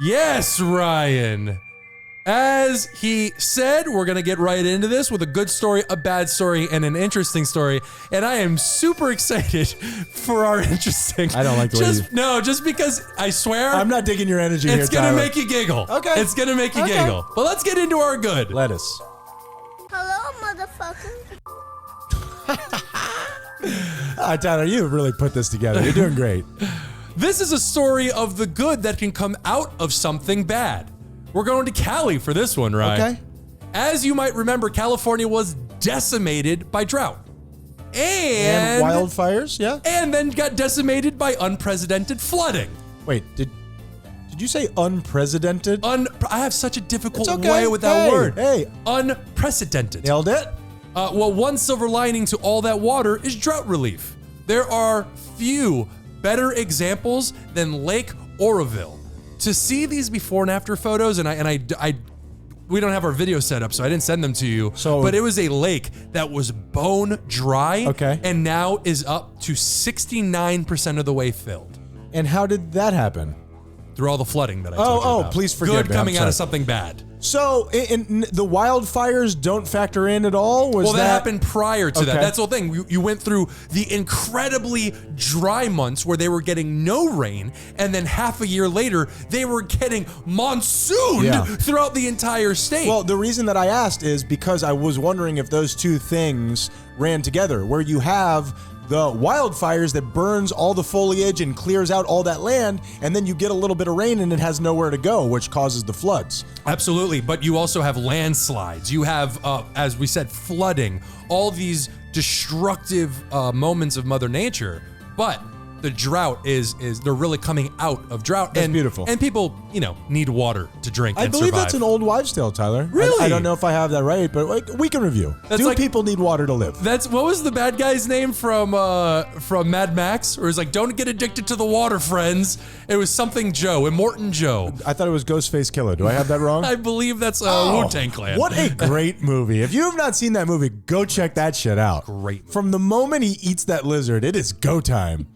Yes, Ryan. As he said, we're going to get right into this with a good story, a bad story, and an interesting story. And I am super excited for our interesting. I don't like the way you... No, just because I swear. I'm not digging your energy here, It's going to make you giggle. Okay. It's going to make you giggle. But let's get into our good. Lettuce. Hello, motherfucker. Tyler, you really put this together. You're doing great. This is a story of the good that can come out of something bad. We're going to Cali for this one, right? Okay. As you might remember, California was decimated by drought. And wildfires, yeah? And then got decimated by unprecedented flooding. Wait, did you say unprecedented? I have such a difficult It's okay. way with that word. Hey. Unprecedented. Nailed it? Well, one silver lining to all that water is drought relief. There are few better examples than Lake Oroville. To see these before and after photos, we don't have our video set up, so I didn't send them to you. But it was a lake that was bone dry, and now is up to 69% of the way filled. And how did that happen? Through all the flooding that I told you about. Please forgive me. Good coming out of something bad. So, the wildfires don't factor in at all? Well, that happened prior to that. Okay. That's the whole thing. You went through the incredibly dry months where they were getting no rain, and then half a year later, they were getting monsooned throughout the entire state. Well, the reason that I asked is because I was wondering if those two things ran together, where you have the wildfires that burns all the foliage and clears out all that land, and then you get a little bit of rain and it has nowhere to go, which causes the floods. Absolutely, but you also have landslides. You have, as we said, flooding, all these destructive moments of Mother Nature. But the drought is they're really coming out of drought. That's beautiful. And people, need water to drink and believe survive. that's an old wives' tale, Tyler. Really? I don't know if I have that right, but we can review. Do people need water to live? What was the bad guy's name from Mad Max? Or it's like, don't get addicted to the water, friends. It was something Joe, Immortan Joe. I thought it was Ghostface Killer. Do I have that wrong? I believe that's Wu-Tang Clan. What a great movie. If you have not seen that movie, go check that shit out. Great. From the moment he eats that lizard, it is go time.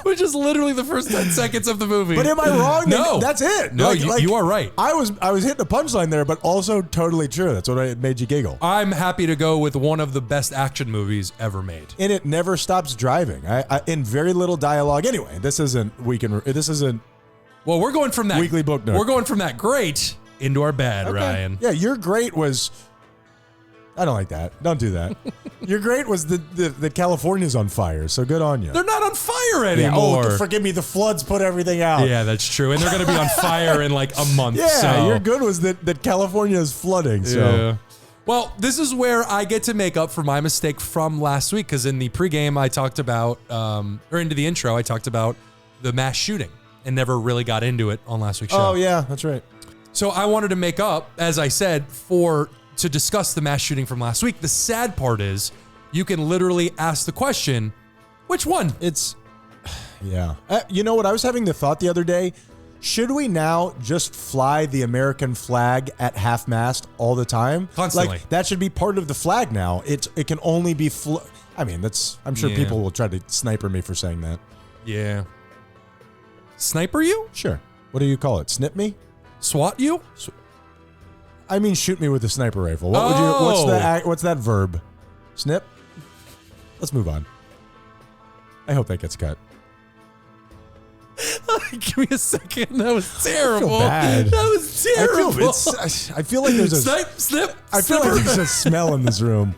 Which is literally the first 10 seconds of the movie. But am I wrong? No. That's it. No, you are right. I was hitting a punchline there, but also totally true. That's what made you giggle. I'm happy to go with one of the best action movies ever made. And it never stops driving. In very little dialogue. Anyway, this isn't Well, we're going from that Weekly Book Nook. We're going from that great into our bad, Ryan. Yeah, your great was. I don't like that. Don't do that. Your great was the California's on fire, so good on you. They're not on fire anymore. Yeah, forgive me, the floods put everything out. Yeah, that's true. And they're going to be on fire in like a month. Yeah, so. your good was that California is flooding. So. Yeah. Well, this is where I get to make up for my mistake from last week, because in the pregame I talked about, or into the intro, I talked about the mass shooting and never really got into it on last week's show. Oh, yeah, that's right. So I wanted to make up, as I said, to discuss the mass shooting from last week. The sad part is you can literally ask the question, which one? Yeah. You know what? I was having the thought the other day. Should we now just fly the American flag at half mast all the time? Constantly. Like, that should be part of the flag now. It can only be I'm sure people will try to sniper me for saying that. Yeah. Sniper you? Sure. What do you call it? Snip me? SWAT you? I mean, shoot me with a sniper rifle. What's that verb? Snip? Let's move on. I hope that gets cut. Give me a second. That was terrible. I feel bad. That was terrible. I feel like there's a snip. I feel like there's a smell in this room.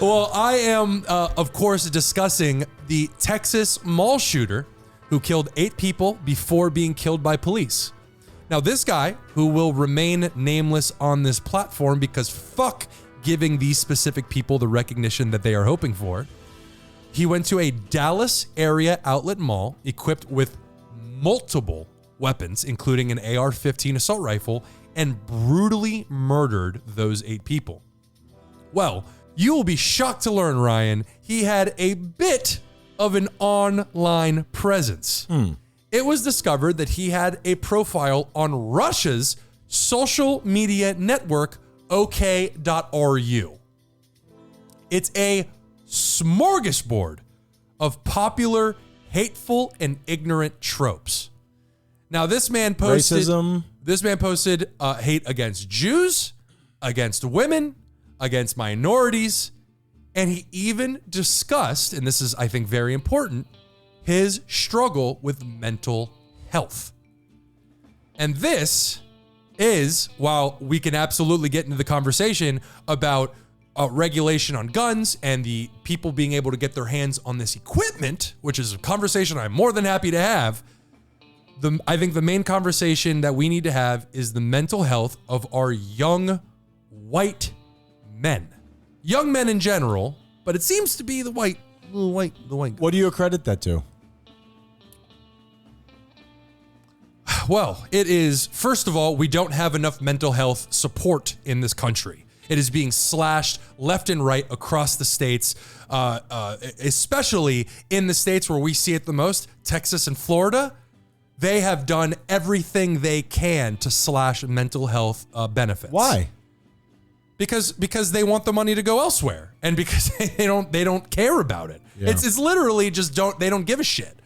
Well, I am, of course, discussing the Texas mall shooter who killed 8 people before being killed by police. Now, this guy, who will remain nameless on this platform because fuck giving these specific people the recognition that they are hoping for, he went to a Dallas area outlet mall equipped with multiple weapons, including an AR-15 assault rifle, and brutally murdered those 8 people. Well, you will be shocked to learn, Ryan, he had a bit of an online presence. It was discovered that he had a profile on Russia's social media network, OK.ru. It's a smorgasbord of popular, hateful, and ignorant tropes. Now, this man posted Racism. This man posted hate against Jews, against women, against minorities, and he even discussed, and this is, I think, very important, his struggle with mental health. And this is, while we can absolutely get into the conversation about regulation on guns and the people being able to get their hands on this equipment, which is a conversation I'm more than happy to have, I think the main conversation that we need to have is the mental health of our young white men. Young men in general, but it seems to be the white. What do you accredit that to? Well, it is, first of all, we don't have enough mental health support in this country. It is being slashed left and right across the states, especially in the states where we see it the most, Texas and Florida. They have done everything they can to slash mental health benefits. Why? Because they want the money to go elsewhere, and because they don't care about it. Yeah. It's literally just they don't give a shit.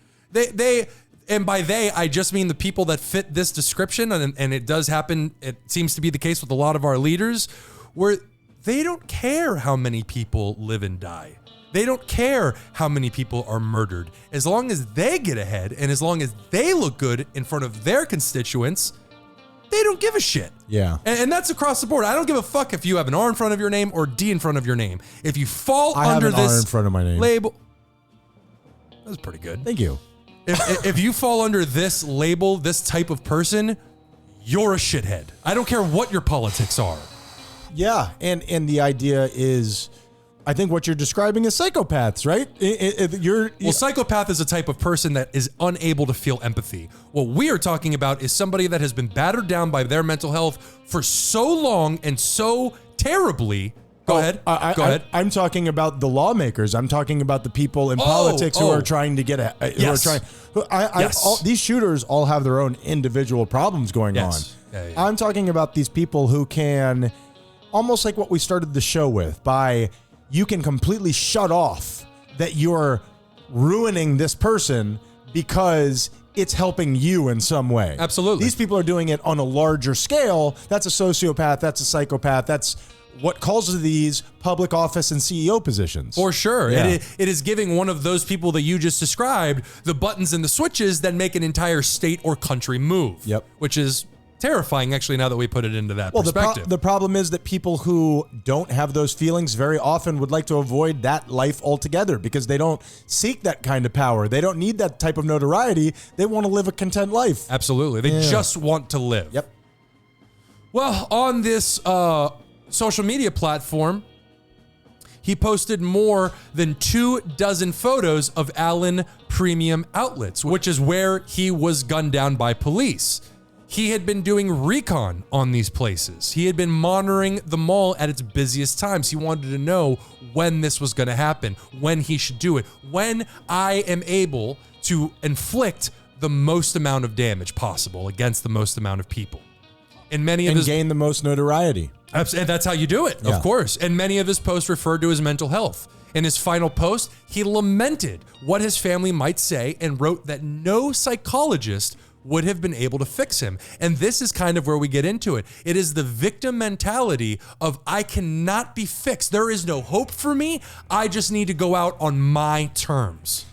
And by they, I just mean the people that fit this description, and it does happen. It seems to be the case with a lot of our leaders, where they don't care how many people live and die. They don't care how many people are murdered. As long as they get ahead and as long as they look good in front of their constituents, they don't give a shit. Yeah. And that's across the board. I don't give a fuck if you have an R in front of your name or D in front of your name. If you fall under have an this R in front of my name. label, that's pretty good. Thank you. If you fall under this label, this type of person, you're a shithead. I don't care what your politics are. Yeah, and the idea is, I think what you're describing is psychopaths, right? Psychopath is a type of person that is unable to feel empathy. What we are talking about is somebody that has been battered down by their mental health for so long and so terribly. Go ahead. I'm talking about the lawmakers. I'm talking about the people in politics who are trying to get these shooters all have their own individual problems going on. Yeah. I'm talking about these people who can, almost like what we started the show with, you can completely shut off that you're ruining this person because it's helping you in some way. Absolutely. These people are doing it on a larger scale. That's a sociopath. That's a psychopath. That's what causes these public office and CEO positions. For sure. Yeah. It is giving one of those people that you just described the buttons and the switches that make an entire state or country move. Yep. Which is terrifying, actually, now that we put it into that perspective. The problem is that people who don't have those feelings very often would like to avoid that life altogether because they don't seek that kind of power. They don't need that type of notoriety. They want to live a content life. Absolutely. They just want to live. Yep. Well, on this social media platform, he posted more than 24 photos of Allen Premium Outlets, which is where he was gunned down by police. He had been doing recon on these places. He had been monitoring the mall at its busiest times. He wanted to know when this was going to happen, when he should do it, when I am able to inflict the most amount of damage possible against the most amount of people. And gain the most notoriety. And that's how you do it, of course. And many of his posts referred to his mental health. In his final post, he lamented what his family might say and wrote that no psychologist would have been able to fix him. And this is kind of where we get into it. It is the victim mentality of, I cannot be fixed. There is no hope for me. I just need to go out on my terms.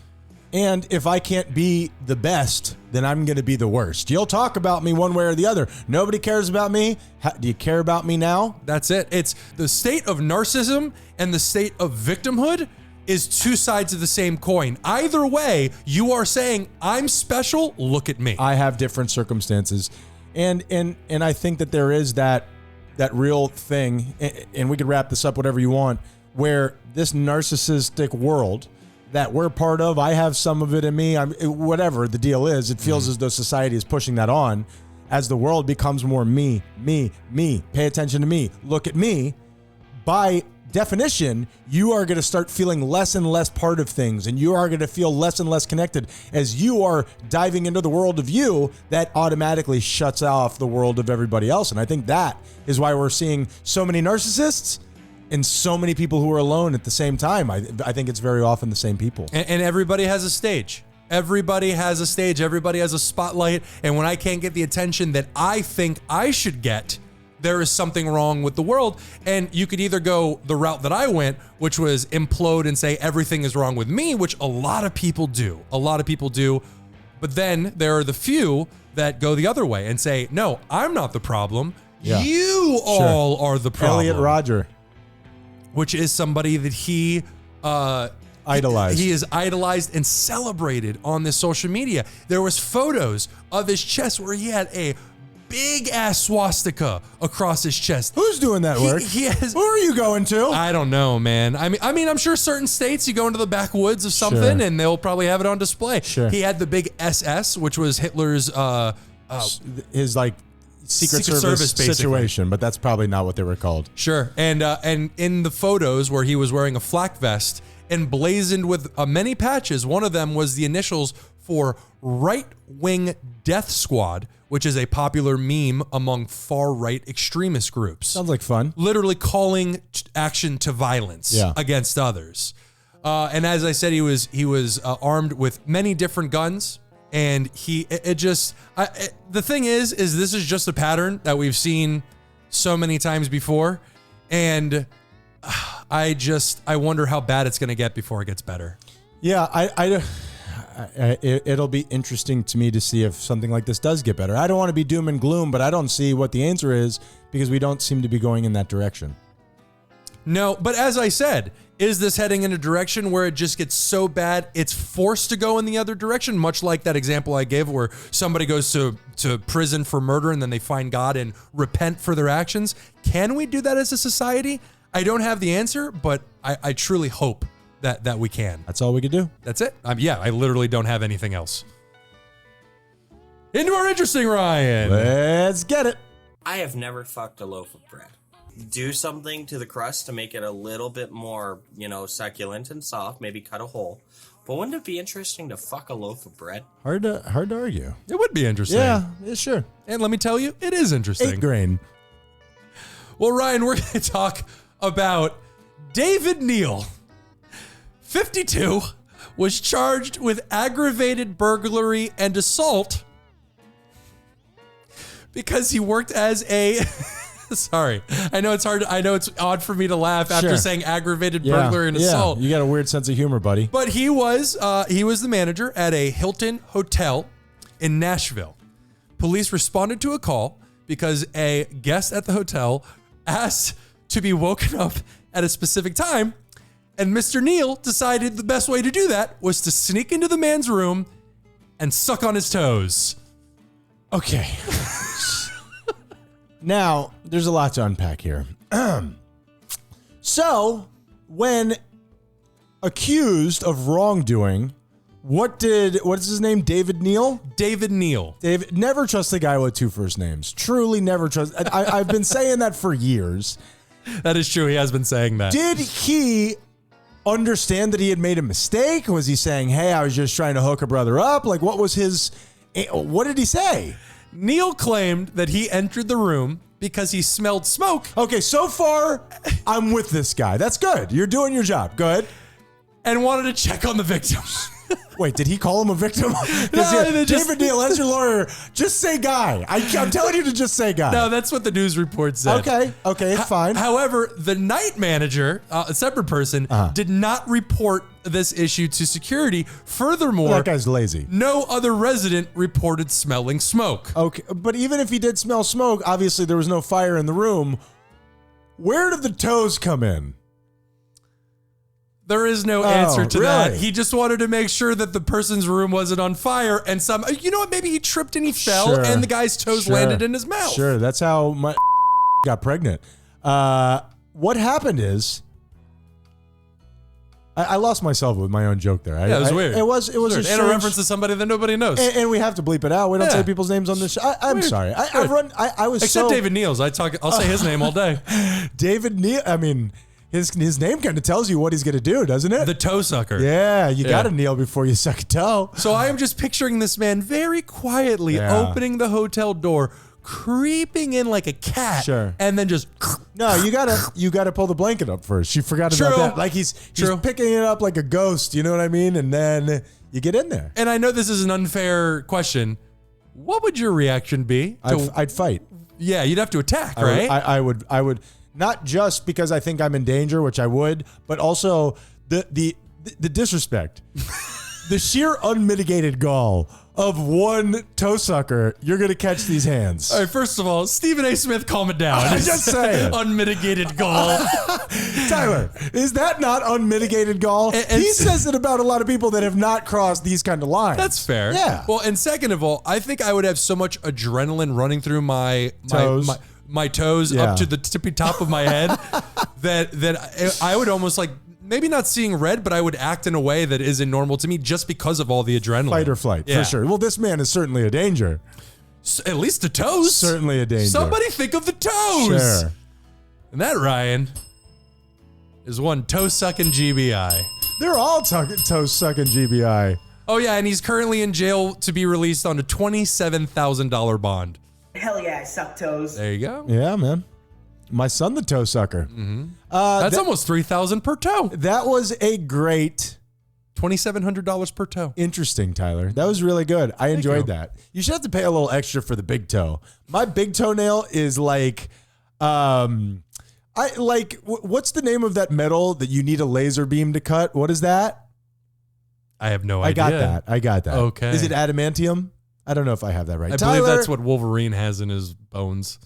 And if I can't be the best, then I'm going to be the worst. You'll talk about me one way or the other. Nobody cares about me. Do you care about me now? That's it. It's the state of narcissism and the state of victimhood is two sides of the same coin. Either way, you are saying, I'm special, look at me. I have different circumstances. And I think that there is that real thing, and we could wrap this up whatever you want, where this narcissistic world that we're part of, I have some of it in me, whatever the deal is, it feels as though society is pushing that on. As the world becomes more me, pay attention to me, look at me, by definition, you are going to start feeling less and less part of things, and you are going to feel less and less connected. As you are diving into the world of you, that automatically shuts off the world of everybody else. And I think that is why we're seeing so many narcissists and so many people who are alone at the same time. I think it's very often the same people. And everybody has a stage. Everybody has a stage. Everybody has a spotlight. And when I can't get the attention that I think I should get, there is something wrong with the world. And you could either go the route that I went, which was implode and say everything is wrong with me, which a lot of people do. A lot of people do. But then there are the few that go the other way and say, no, I'm not the problem. Yeah. You all are the problem. Elliot Rodger. Which is somebody that he idolized. He is idolized and celebrated on this social media. There was photos of his chest where he had a big ass swastika across his chest. Who's doing that work? He has. Who are you going to? I don't know, man. I mean, I'm sure certain states you go into the backwoods of something and they'll probably have it on display. Sure. He had the big SS, which was Hitler's his like Secret Service situation, but that's probably not what they were called. Sure. And in the photos where he was wearing a flak vest emblazoned with many patches, one of them was the initials for Right Wing Death Squad, which is a popular meme among far-right extremist groups. Sounds like fun. Literally calling action to violence against others. And as I said, he was armed with many different guns. And the thing is this is just a pattern that we've seen so many times before. And I wonder how bad it's going to get before it gets better. Yeah, it'll be interesting to me to see if something like this does get better. I don't want to be doom and gloom, but I don't see what the answer is because we don't seem to be going in that direction. No, but as I said, is this heading in a direction where it just gets so bad it's forced to go in the other direction? Much like that example I gave where somebody goes to prison for murder and then they find God and repent for their actions. Can we do that as a society? I don't have the answer, but I truly hope that we can. That's all we could do. That's it. I literally don't have anything else. Into our interesting Ryan. Let's get it. I have never fucked a loaf of bread. Do something to the crust to make it a little bit more, succulent and soft. Maybe cut a hole. But wouldn't it be interesting to fuck a loaf of bread? Hard to argue. It would be interesting. Yeah, sure. And let me tell you, it is interesting. 8 grain. Well, Ryan, we're going to talk about David Neal. 52, was charged with aggravated burglary and assault because he worked as a... Sorry. I know it's hard. I know it's odd for me to laugh after saying aggravated burglary and assault. You got a weird sense of humor, buddy. But he was the manager at a Hilton hotel in Nashville. Police responded to a call because a guest at the hotel asked to be woken up at a specific time. And Mr. Neal decided the best way to do that was to sneak into the man's room and suck on his toes. Okay. Now, there's a lot to unpack here. So, when accused of wrongdoing, what is his name? David Neal? David Neal. David, never trust a guy with 2 first names. Truly never trust. I've been saying that for years. That is true. He has been saying that. Did he understand that he had made a mistake? Was he saying, hey, I was just trying to hook a brother up? Like, what did he say? Neal claimed that he entered the room because he smelled smoke. Okay, so far, I'm with this guy. That's good. You're doing your job. Good. And wanted to check on the victim. Wait, did he call him a victim? No, David Neal, as your lawyer, just say guy. I'm telling you to just say guy. No, that's what the news report said. Okay, it's fine. However, the night manager, a separate person, did not report this issue to security. Furthermore, That guy's lazy. no other resident reported smelling smoke. Okay, but even if he did smell smoke, obviously there was no fire in the room. Where did the toes come in? There is no answer to that. really? He just wanted to make sure that the person's room wasn't on fire, and maybe he tripped and he fell, Sure. and the guy's toes landed in his mouth. Sure, that's how my got pregnant. What happened is, I lost myself with my own joke there. Yeah, it was weird. It was Sure. a And a strange- reference to somebody that nobody knows. and we have to bleep it out. We don't Yeah. say people's names on this show. I'm Weird. sorry. Weird. I was Except so David Neal's. I'll say his name all day. David Neal. I mean, his name kind of tells you what he's going to do, doesn't it? The toe sucker. Yeah, you got to kneel before you suck a toe. So I am just picturing this man very quietly Yeah. opening the hotel door, creeping in like a cat, Sure. and then just No, you gotta pull the blanket up first. You forgot about True. that. Like he's picking it up like a ghost. You know what I mean? And then you get in there. And I know this is an unfair question. What would your reaction be? I'd fight. Yeah, you'd have to attack, right? I would not just because I think I'm in danger, which I would, but also the disrespect, the sheer unmitigated gall of one toe sucker. You're gonna catch these hands. All right, first of all, Stephen A. Smith, calm it down. I'm just saying. Unmitigated gall. Tyler, is that not unmitigated gall? He says it about a lot of people that have not crossed these kind of lines. That's fair. Yeah. Well, and second of all, I think I would have so much adrenaline running through my Toes. my toes Yeah. up to the tippy top of my head that I would almost like maybe not seeing red, but I would act in a way that isn't normal to me just because of all the adrenaline. Fight or flight, Yeah. for sure. Well, this man is certainly a danger. At least the toes. Certainly a danger. Somebody think of the toes. Sure. And that, Ryan, is one toe-sucking GBI. They're all toe-sucking GBI. Oh, yeah, and he's currently in jail to be released on a $27,000 bond. Hell yeah, I suck toes. There you go. Yeah, man. My son, the toe sucker. Mm-hmm. That's almost $3,000 per toe. That was a great, $2,700 per toe. interesting, Tyler. That was really good. I enjoyed that. You should have to pay a little extra for the big toe. My big toenail is like, what's the name of that metal that you need a laser beam to cut? What is that? I have no idea. I got that. Okay. Is it adamantium? I don't know if I have that right. I Tyler, believe that's what Wolverine has in his bones.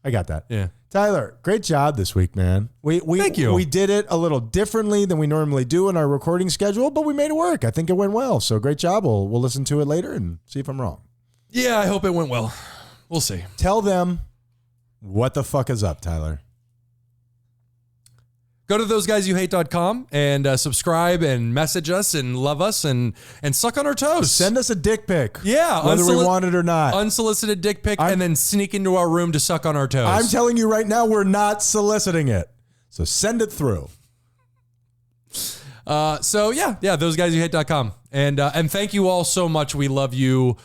I got that. Yeah. Tyler, great job this week, man. Thank you. We did it a little differently than we normally do in our recording schedule, but we made it work. I think it went well. So great job. We'll listen to it later and see if I'm wrong. Yeah, I hope it went well. We'll see. Tell them what the fuck is up, Tyler. Go to thoseguysyouhate.com and subscribe and message us and love us and suck on our toes. Send us a dick pic. Yeah, whether we want it or not. Unsolicited dick pic and then sneak into our room to suck on our toes. I'm telling you right now, we're not soliciting it. So send it through. thoseguysyouhate.com. And thank you all so much. We love you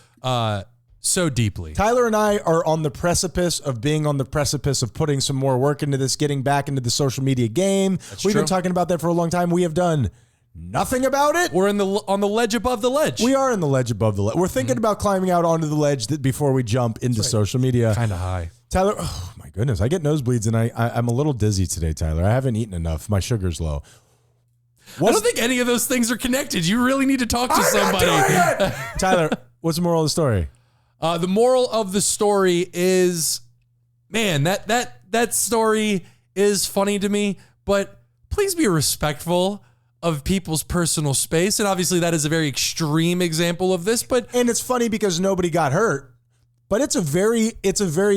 so deeply. Tyler and I are on the precipice of being on the precipice of putting some more work into this, getting back into the social media game. We've been talking about that for a long time. We have done nothing about it. We're on the ledge above the ledge. We are in the ledge above the ledge. We're thinking about climbing out onto the ledge before we jump into social media. Kind of high. Tyler, oh my goodness, I get nosebleeds and I'm a little dizzy today, Tyler. I haven't eaten enough. My sugar's low. I don't think any of those things are connected. You really need to talk to somebody. Tyler, what's the moral of the story? The moral of the story is, man, that story is funny to me, but please be respectful of people's personal space. And obviously that is a very extreme example of this, and it's funny because nobody got hurt, but it's a very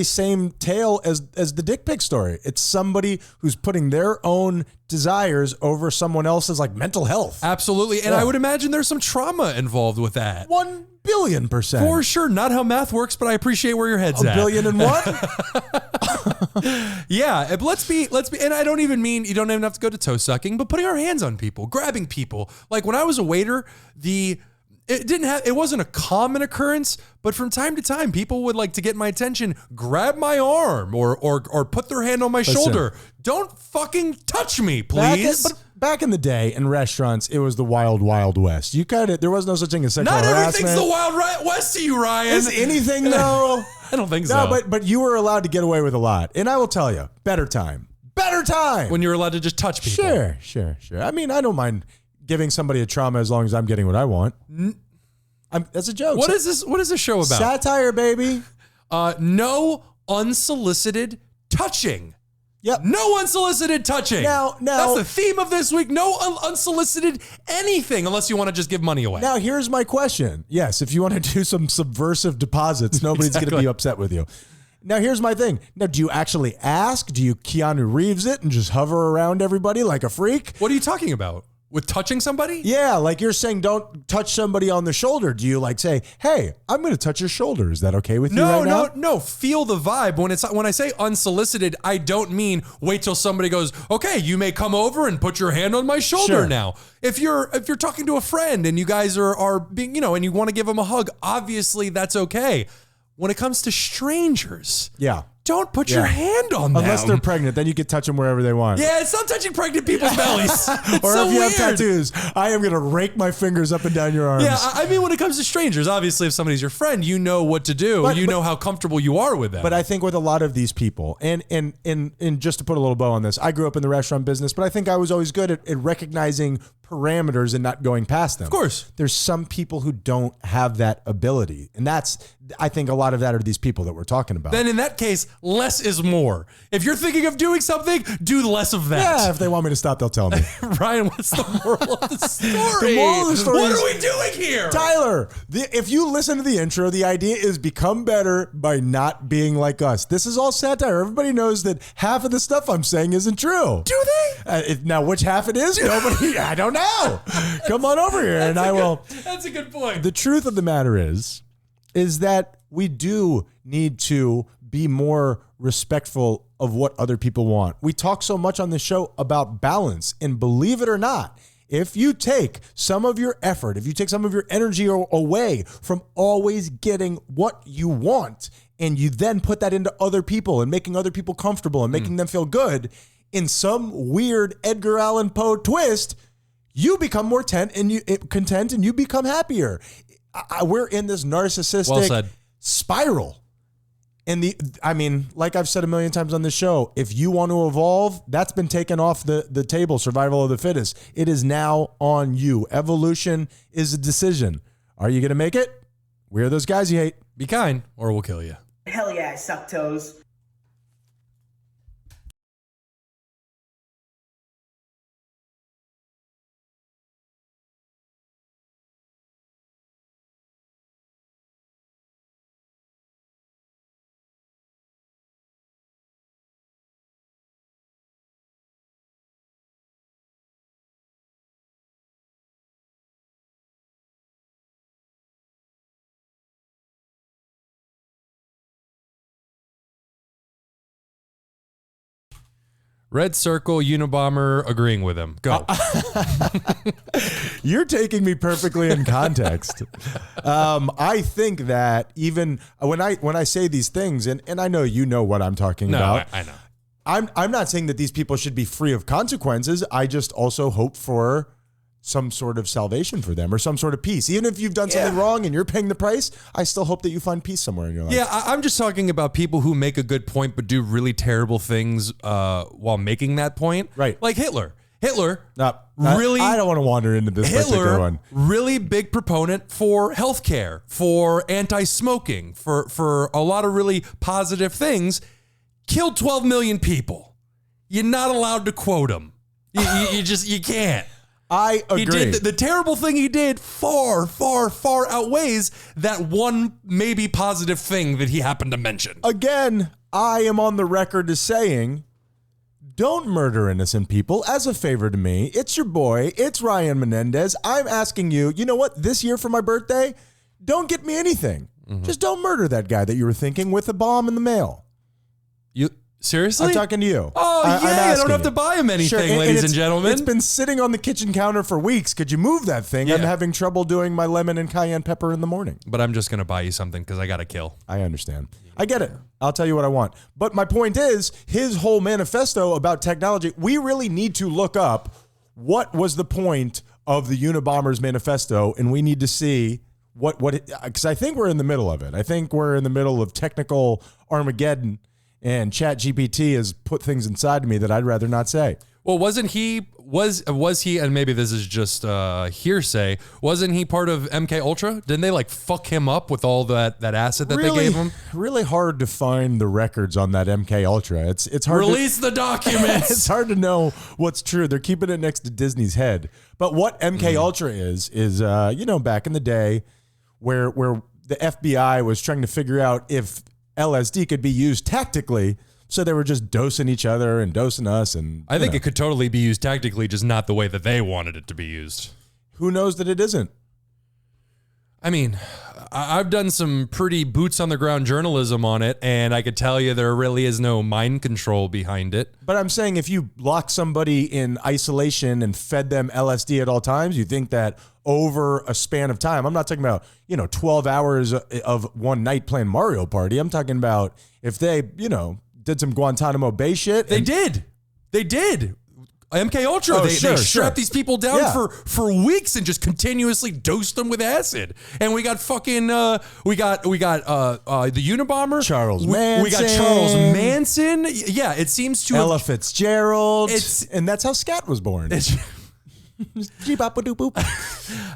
same tale as the dick pic story. It's somebody who's putting their own desires over someone else's like mental health. Absolutely. And I would imagine there's some trauma involved with that. 1 billion %. For sure. Not how math works, but I appreciate where your head's at. 1,000,001? Yeah. Let's be, and I don't even mean, you don't even have to go to toe sucking, but putting our hands on people, grabbing people. Like when I was a waiter, it wasn't a common occurrence, but from time to time, people would like to get my attention, grab my arm or put their hand on my shoulder. Don't fucking touch me, please. Back in the day in restaurants, it was the wild, wild west. There was no such thing as sexual Not harassment. everything's the wild west to you, Ryan. Is anything though? I don't think so. No, but you were allowed to get away with a lot. And I will tell you, better time. When you're allowed to just touch people. Sure. I mean, I don't mind giving somebody a trauma as long as I'm getting what I want. That's a joke. What is this? What is this show about? Satire, baby. No unsolicited touching. Yep. No unsolicited touching. Now that's the theme of this week. No unsolicited anything, unless you want to just give money away. Now, here's my question. Yes, if you want to do some subversive deposits, nobody's going to be upset with you. Now, here's my thing. Now, do you actually ask? Do you Keanu Reeves it and just hover around everybody like a freak? What are you talking about? With touching somebody? Yeah, like you're saying don't touch somebody on the shoulder. Do you like say, hey, I'm going to touch your shoulder. Is that okay with you right now? No. Feel the vibe. When I say unsolicited, I don't mean wait till somebody goes, okay, you may come over and put your hand on my shoulder now. If you're talking to a friend and you guys are being, and you want to give them a hug, obviously that's okay. when it comes to strangers, Yeah. don't put your hand on them. Unless they're pregnant, then you can touch them wherever they want. Yeah, stop touching pregnant people's bellies. It's Or so if you weird. have tattoos, I am going to rake my fingers up and down your arms. Yeah, I mean, when it comes to strangers, obviously, if somebody's your friend, you know what to do. You know how comfortable you are with them. But I think with a lot of these people, and just to put a little bow on this, I grew up in the restaurant business, but I think I was always good at recognizing parameters and not going past them. Of course. There's some people who don't have that ability. And I think a lot of that are these people that we're talking about. Then in that case, less is more. If you're thinking of doing something, do less of that. Yeah, if they want me to stop, they'll tell me. Ryan, what's the moral of the story? The moral of the story What is- are we doing here? Tyler, if you listen to the intro, the idea is become better by not being like us. This is all satire. Everybody knows that half of the stuff I'm saying isn't true. Do they? Now, which half it is, nobody, I don't know. Come on over here and I will. That's a good point. The truth of the matter is that we do need to be more respectful of what other people want. We talk so much on this show about balance, and believe it or not, if you take some of your effort, if you take some of your energy away from always getting what you want, and you then put that into other people and making other people comfortable and making them feel good, in some weird Edgar Allan Poe twist, you become more content and you become happier. We're in this narcissistic Well said. spiral. And like I've said a million times on this show, if you want to evolve, that's been taken off the table, survival of the fittest. It is now on you. Evolution is a decision. Are you going to make it? We're those guys you hate. Be kind, or we'll kill you. Hell yeah, I suck toes. Red Circle, Unabomber, agreeing with him. Go. You're taking me perfectly in context. I think that even when I say these things, and I know you know what I'm talking about. I know. I'm not saying that these people should be free of consequences. I just also hope for some sort of salvation for them or some sort of peace. Even if you've done something wrong and you're paying the price, I still hope that you find peace somewhere in your life. Yeah, I'm just talking about people who make a good point but do really terrible things while making that point. Right. Like Hitler. Hitler, I don't want to wander into this particular Hitler, one. really big proponent for healthcare, for anti-smoking, for a lot of really positive things. Killed 12 million people. You're not allowed to quote him. You can't. I agree. He did the terrible thing he did far, far, far outweighs that one maybe positive thing that he happened to mention. Again, I am on the record as saying, don't murder innocent people as a favor to me. It's your boy. It's Ryan Menendez. I'm asking you, you know what? This year for my birthday, don't get me anything. Just don't murder that guy that you were thinking with a bomb in the mail. You seriously? I'm talking to you. Oh, I'm yeah, I don't asking have you. to buy him anything, Sure, ladies and it's- gentlemen. It's been sitting on the kitchen counter for weeks. Could you move that thing? Yeah. I'm having trouble doing my lemon and cayenne pepper in the morning. But I'm just going to buy you something because I got to kill. I understand. I get it. I'll tell you what I want. But my point is, his whole manifesto about technology, we really need to look up what was the point of the Unabomber's manifesto, and we need to see what because I think we're in the middle of it. I think we're in the middle of technical Armageddon, and ChatGPT has put things inside of me that I'd rather not say. Well, was he, and maybe this is just hearsay, wasn't he part of MK Ultra? Didn't they like fuck him up with all that acid that they gave him? Really hard to find the records on that MK Ultra. It's hard Release the documents. It's hard to know what's true. They're keeping it next to Disney's head. But what MK Ultra is back in the day where the FBI was trying to figure out if LSD could be used tactically. So they were just dosing each other and dosing us. And I think it could totally be used tactically, just not the way that they wanted it to be used. Who knows that it isn't? I mean, I've done some pretty boots on the ground journalism on it, and I could tell you there really is no mind control behind it. But I'm saying if you lock somebody in isolation and fed them LSD at all times, you think that over a span of time, I'm not talking about, 12 hours of one night playing Mario Party. I'm talking about if they, did some Guantanamo Bay shit. They did. MK Ultra, they strapped these people down for weeks and just continuously dosed them with acid. And we got fucking we got the Unabomber, Charles Manson. We got Charles Manson. Yeah, it seems to Ella Fitzgerald. And that's how scat was born.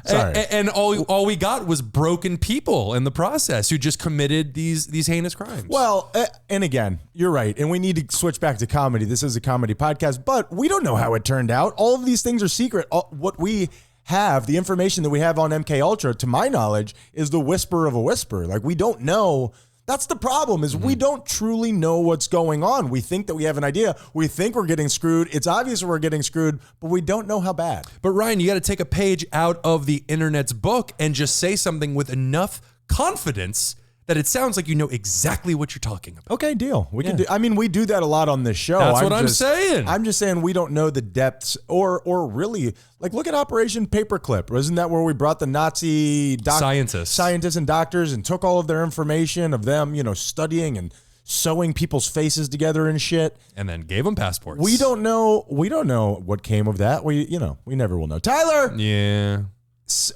Sorry. And all we got was broken people in the process who just committed these heinous crimes. Well, and again, you're right. And we need to switch back to comedy. This is a comedy podcast, but we don't know how it turned out. All of these things are secret. What we have, the information that we have on MK Ultra, to my knowledge, is the whisper of a whisper. Like, we don't know. That's the problem, is we don't truly know what's going on. We think that we have an idea. We think we're getting screwed. It's obvious we're getting screwed, but we don't know how bad. But Ryan, you got to take a page out of the internet's book and just say something with enough confidence that it sounds like you know exactly what you're talking about. Okay, deal. We can do. I mean, we do that a lot on this show. That's what I'm saying. I'm just saying we don't know the depths, or really, like, look at Operation Paperclip. Isn't that where we brought the Nazi scientists and doctors and took all of their information of them, studying and sewing people's faces together and shit, and then gave them passports? We don't know what came of that. We never will know. Tyler. Yeah.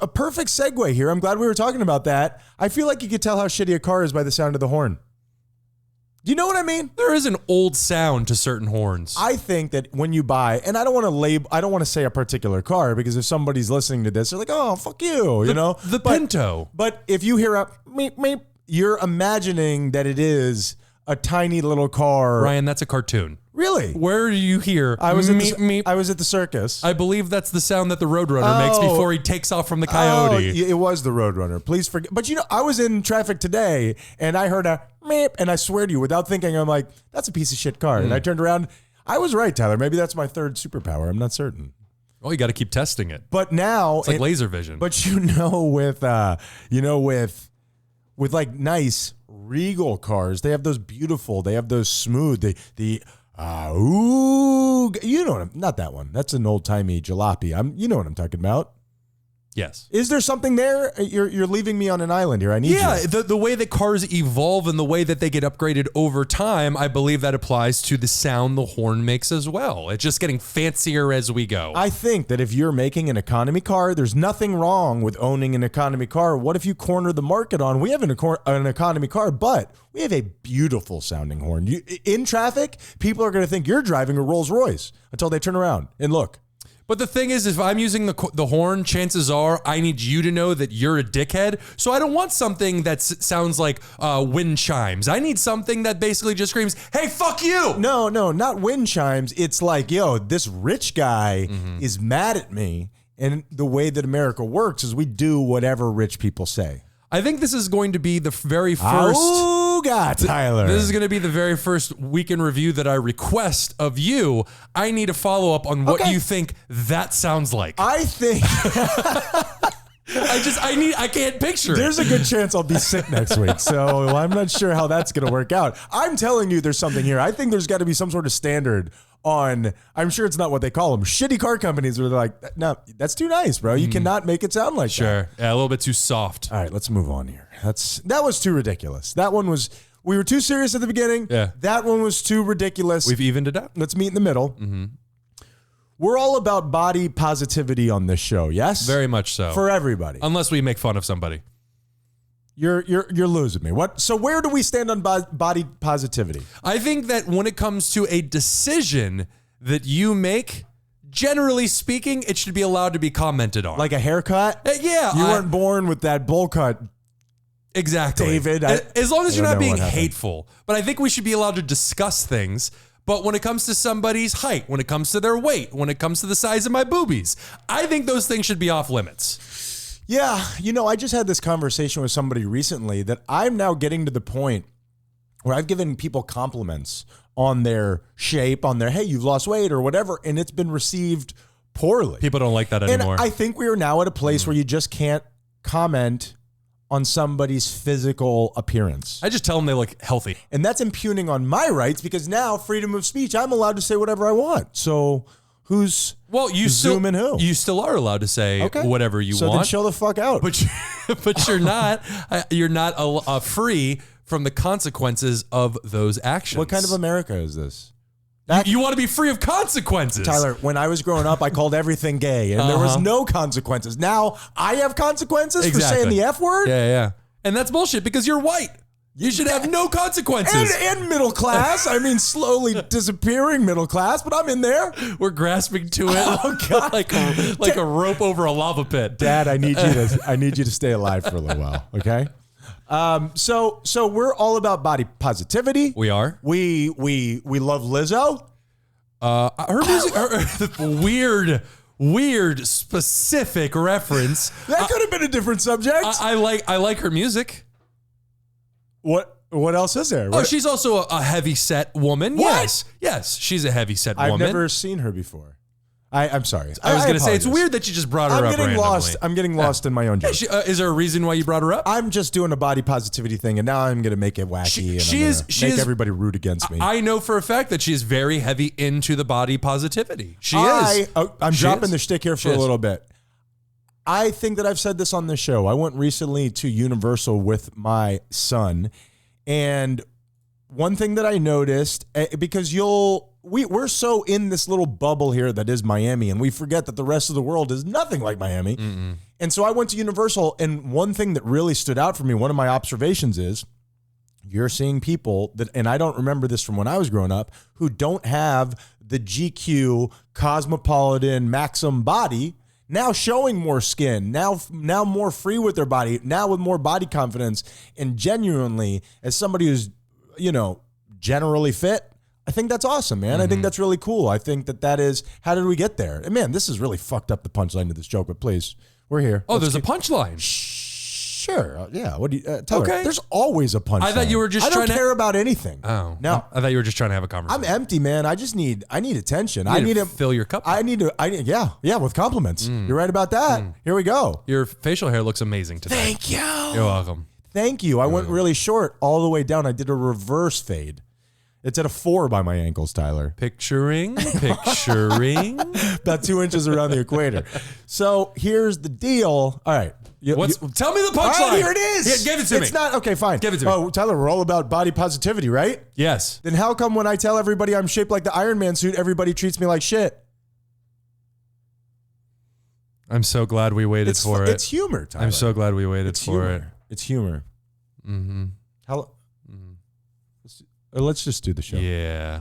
A perfect segue here. I'm glad we were talking about that. I feel like you could tell how shitty a car is by the sound of the horn. Do you know what I mean? There is an old sound to certain horns. I think that when you buy, and I don't want to say a particular car, because if somebody's listening to this, they're like, oh, fuck you, The Pinto. But if you hear a meep, meep, you're imagining that it is a tiny little car. Ryan, that's a cartoon. Really? Where do you hear I was meep, meep? I was at the circus. I believe that's the sound that the Roadrunner makes before he takes off from the coyote. It was the Roadrunner. Please forget. But I was in traffic today and I heard a meep, and I swear to you, without thinking, I'm like, that's a piece of shit car. And I turned around. I was right, Tyler. Maybe that's my third superpower. I'm not certain. Well, you got to keep testing it. But now it's like laser vision. But with like nice regal cars, they have those beautiful, they have those smooth, not that one. That's an old timey jalopy. You know what I'm talking about. Yes. Is there something there? You're leaving me on an island here. I need you. Yeah, the way that cars evolve and the way that they get upgraded over time, I believe that applies to the sound the horn makes as well. It's just getting fancier as we go. I think that if you're making an economy car, there's nothing wrong with owning an economy car. What if you corner the market on, we have an economy car, but we have a beautiful sounding horn. In traffic, people are going to think you're driving a Rolls Royce until they turn around and look. But the thing is, if I'm using the horn, chances are I need you to know that you're a dickhead. So I don't want something that sounds like wind chimes. I need something that basically just screams, hey, fuck you. No, not wind chimes. It's like, yo, this rich guy is mad at me. And the way that America works is we do whatever rich people say. I think this is going to be the very first. Oh, God, Tyler. This is going to be the very first week in review that I request of you. I need a follow up on what you think that sounds like. I think. I can't picture it. There's a good chance I'll be sick next week, so I'm not sure how that's going to work out. I'm telling you, there's something here. I think there's got to be some sort of standard on, I'm sure it's not what they call them, shitty car companies where they're like, no, that's too nice, bro. You cannot make it sound like that. Sure. Yeah, a little bit too soft. All right, let's move on here. That was too ridiculous. That one was, we were too serious at the beginning. Yeah. That one was too ridiculous. We've evened it out. Let's meet in the middle. Mm-hmm. We're all about body positivity on this show, yes? Very much so. For everybody. Unless we make fun of somebody. You're losing me. What? So where do we stand on body positivity? I think that when it comes to a decision that you make, generally speaking, it should be allowed to be commented on. Like a haircut? Yeah. You weren't born with that bowl cut. Exactly. David. As long as you're not being hateful. But I think we should be allowed to discuss things. But when it comes to somebody's height, when it comes to their weight, when it comes to the size of my boobies, I think those things should be off limits. Yeah. I just had this conversation with somebody recently that I'm now getting to the point where I've given people compliments on their shape, on their, hey, you've lost weight or whatever, and it's been received poorly. People don't like that anymore. And I think we are now at a place where you just can't comment on somebody's physical appearance. I just tell them they look healthy. And that's impugning on my rights because now freedom of speech, I'm allowed to say whatever I want. So who's zooming who? You still are allowed to say whatever you so want. Then show the fuck out. But you're not free from the consequences of those actions. What kind of America is this? You want to be free of consequences. Tyler, when I was growing up, I called everything gay, and there was no consequences. Now I have consequences for saying the F word? Yeah. And that's bullshit because you're white. You should have no consequences. And middle class. I mean, slowly disappearing middle class, but I'm in there. We're grasping to it. Oh, God. like a rope over a lava pit. Dad, I need you to stay alive for a little while, okay? So we're all about body positivity. We are. We love Lizzo. Her music, weird, specific reference. That could have been a different subject. I like her music. What else is there? Oh, she's also a heavy set woman. What? Yes, she's a heavy set woman. I've never seen her before. I'm sorry. I was going to say, it's apologize. weird that you just brought her up randomly. I'm getting lost in my own joke. Is there a reason why you brought her up? I'm just doing a body positivity thing, and now I'm going to make it wacky and make everybody root against me. I know for a fact that she is very heavy into the body positivity. I'm dropping the shtick here for a little bit. I think that I've said this on the show. I went recently to Universal with my son, and one thing that I noticed, because we're so in this little bubble here that is Miami, and we forget that the rest of the world is nothing like Miami. Mm-mm. And so I went to Universal, and one thing that really stood out for me, one of my observations is you're seeing people that, and I don't remember this from when I was growing up, who don't have the GQ cosmopolitan Maxim body, now showing more skin, now more free with their body, now with more body confidence, and genuinely, as somebody who's, generally fit, I think that's awesome, man. Mm-hmm. I think that's really cool. I think that is, how did we get there? And man, this is really fucked up, the punchline of this joke, but please, we're here. Oh, there's a punchline. Sure. Yeah. What do you tell her? There's always a punchline. I thought you were just I don't care about anything. Oh. No. I thought you were just trying to have a conversation. I'm empty, man. I need attention. I need to fill your cup. Yeah, with compliments. You're right about that. Here we go. Your facial hair looks amazing today. Thank you. You're welcome. Thank you. I went really short all the way down. I did a reverse fade. It's at a 4 by my ankles, Tyler. Picturing. About 2 inches around the equator. So here's the deal. All right. Tell me the punchline. All right, here it is. Yeah, give it to me. It's not, okay, fine. Give it to me. Oh, Tyler, we're all about body positivity, right? Yes. Then how come when I tell everybody I'm shaped like the Iron Man suit, everybody treats me like shit? I'm so glad we waited for it. It's humor, Tyler. I'm so glad we waited for it. It's humor. Mm-hmm. Let's just do the show. Yeah.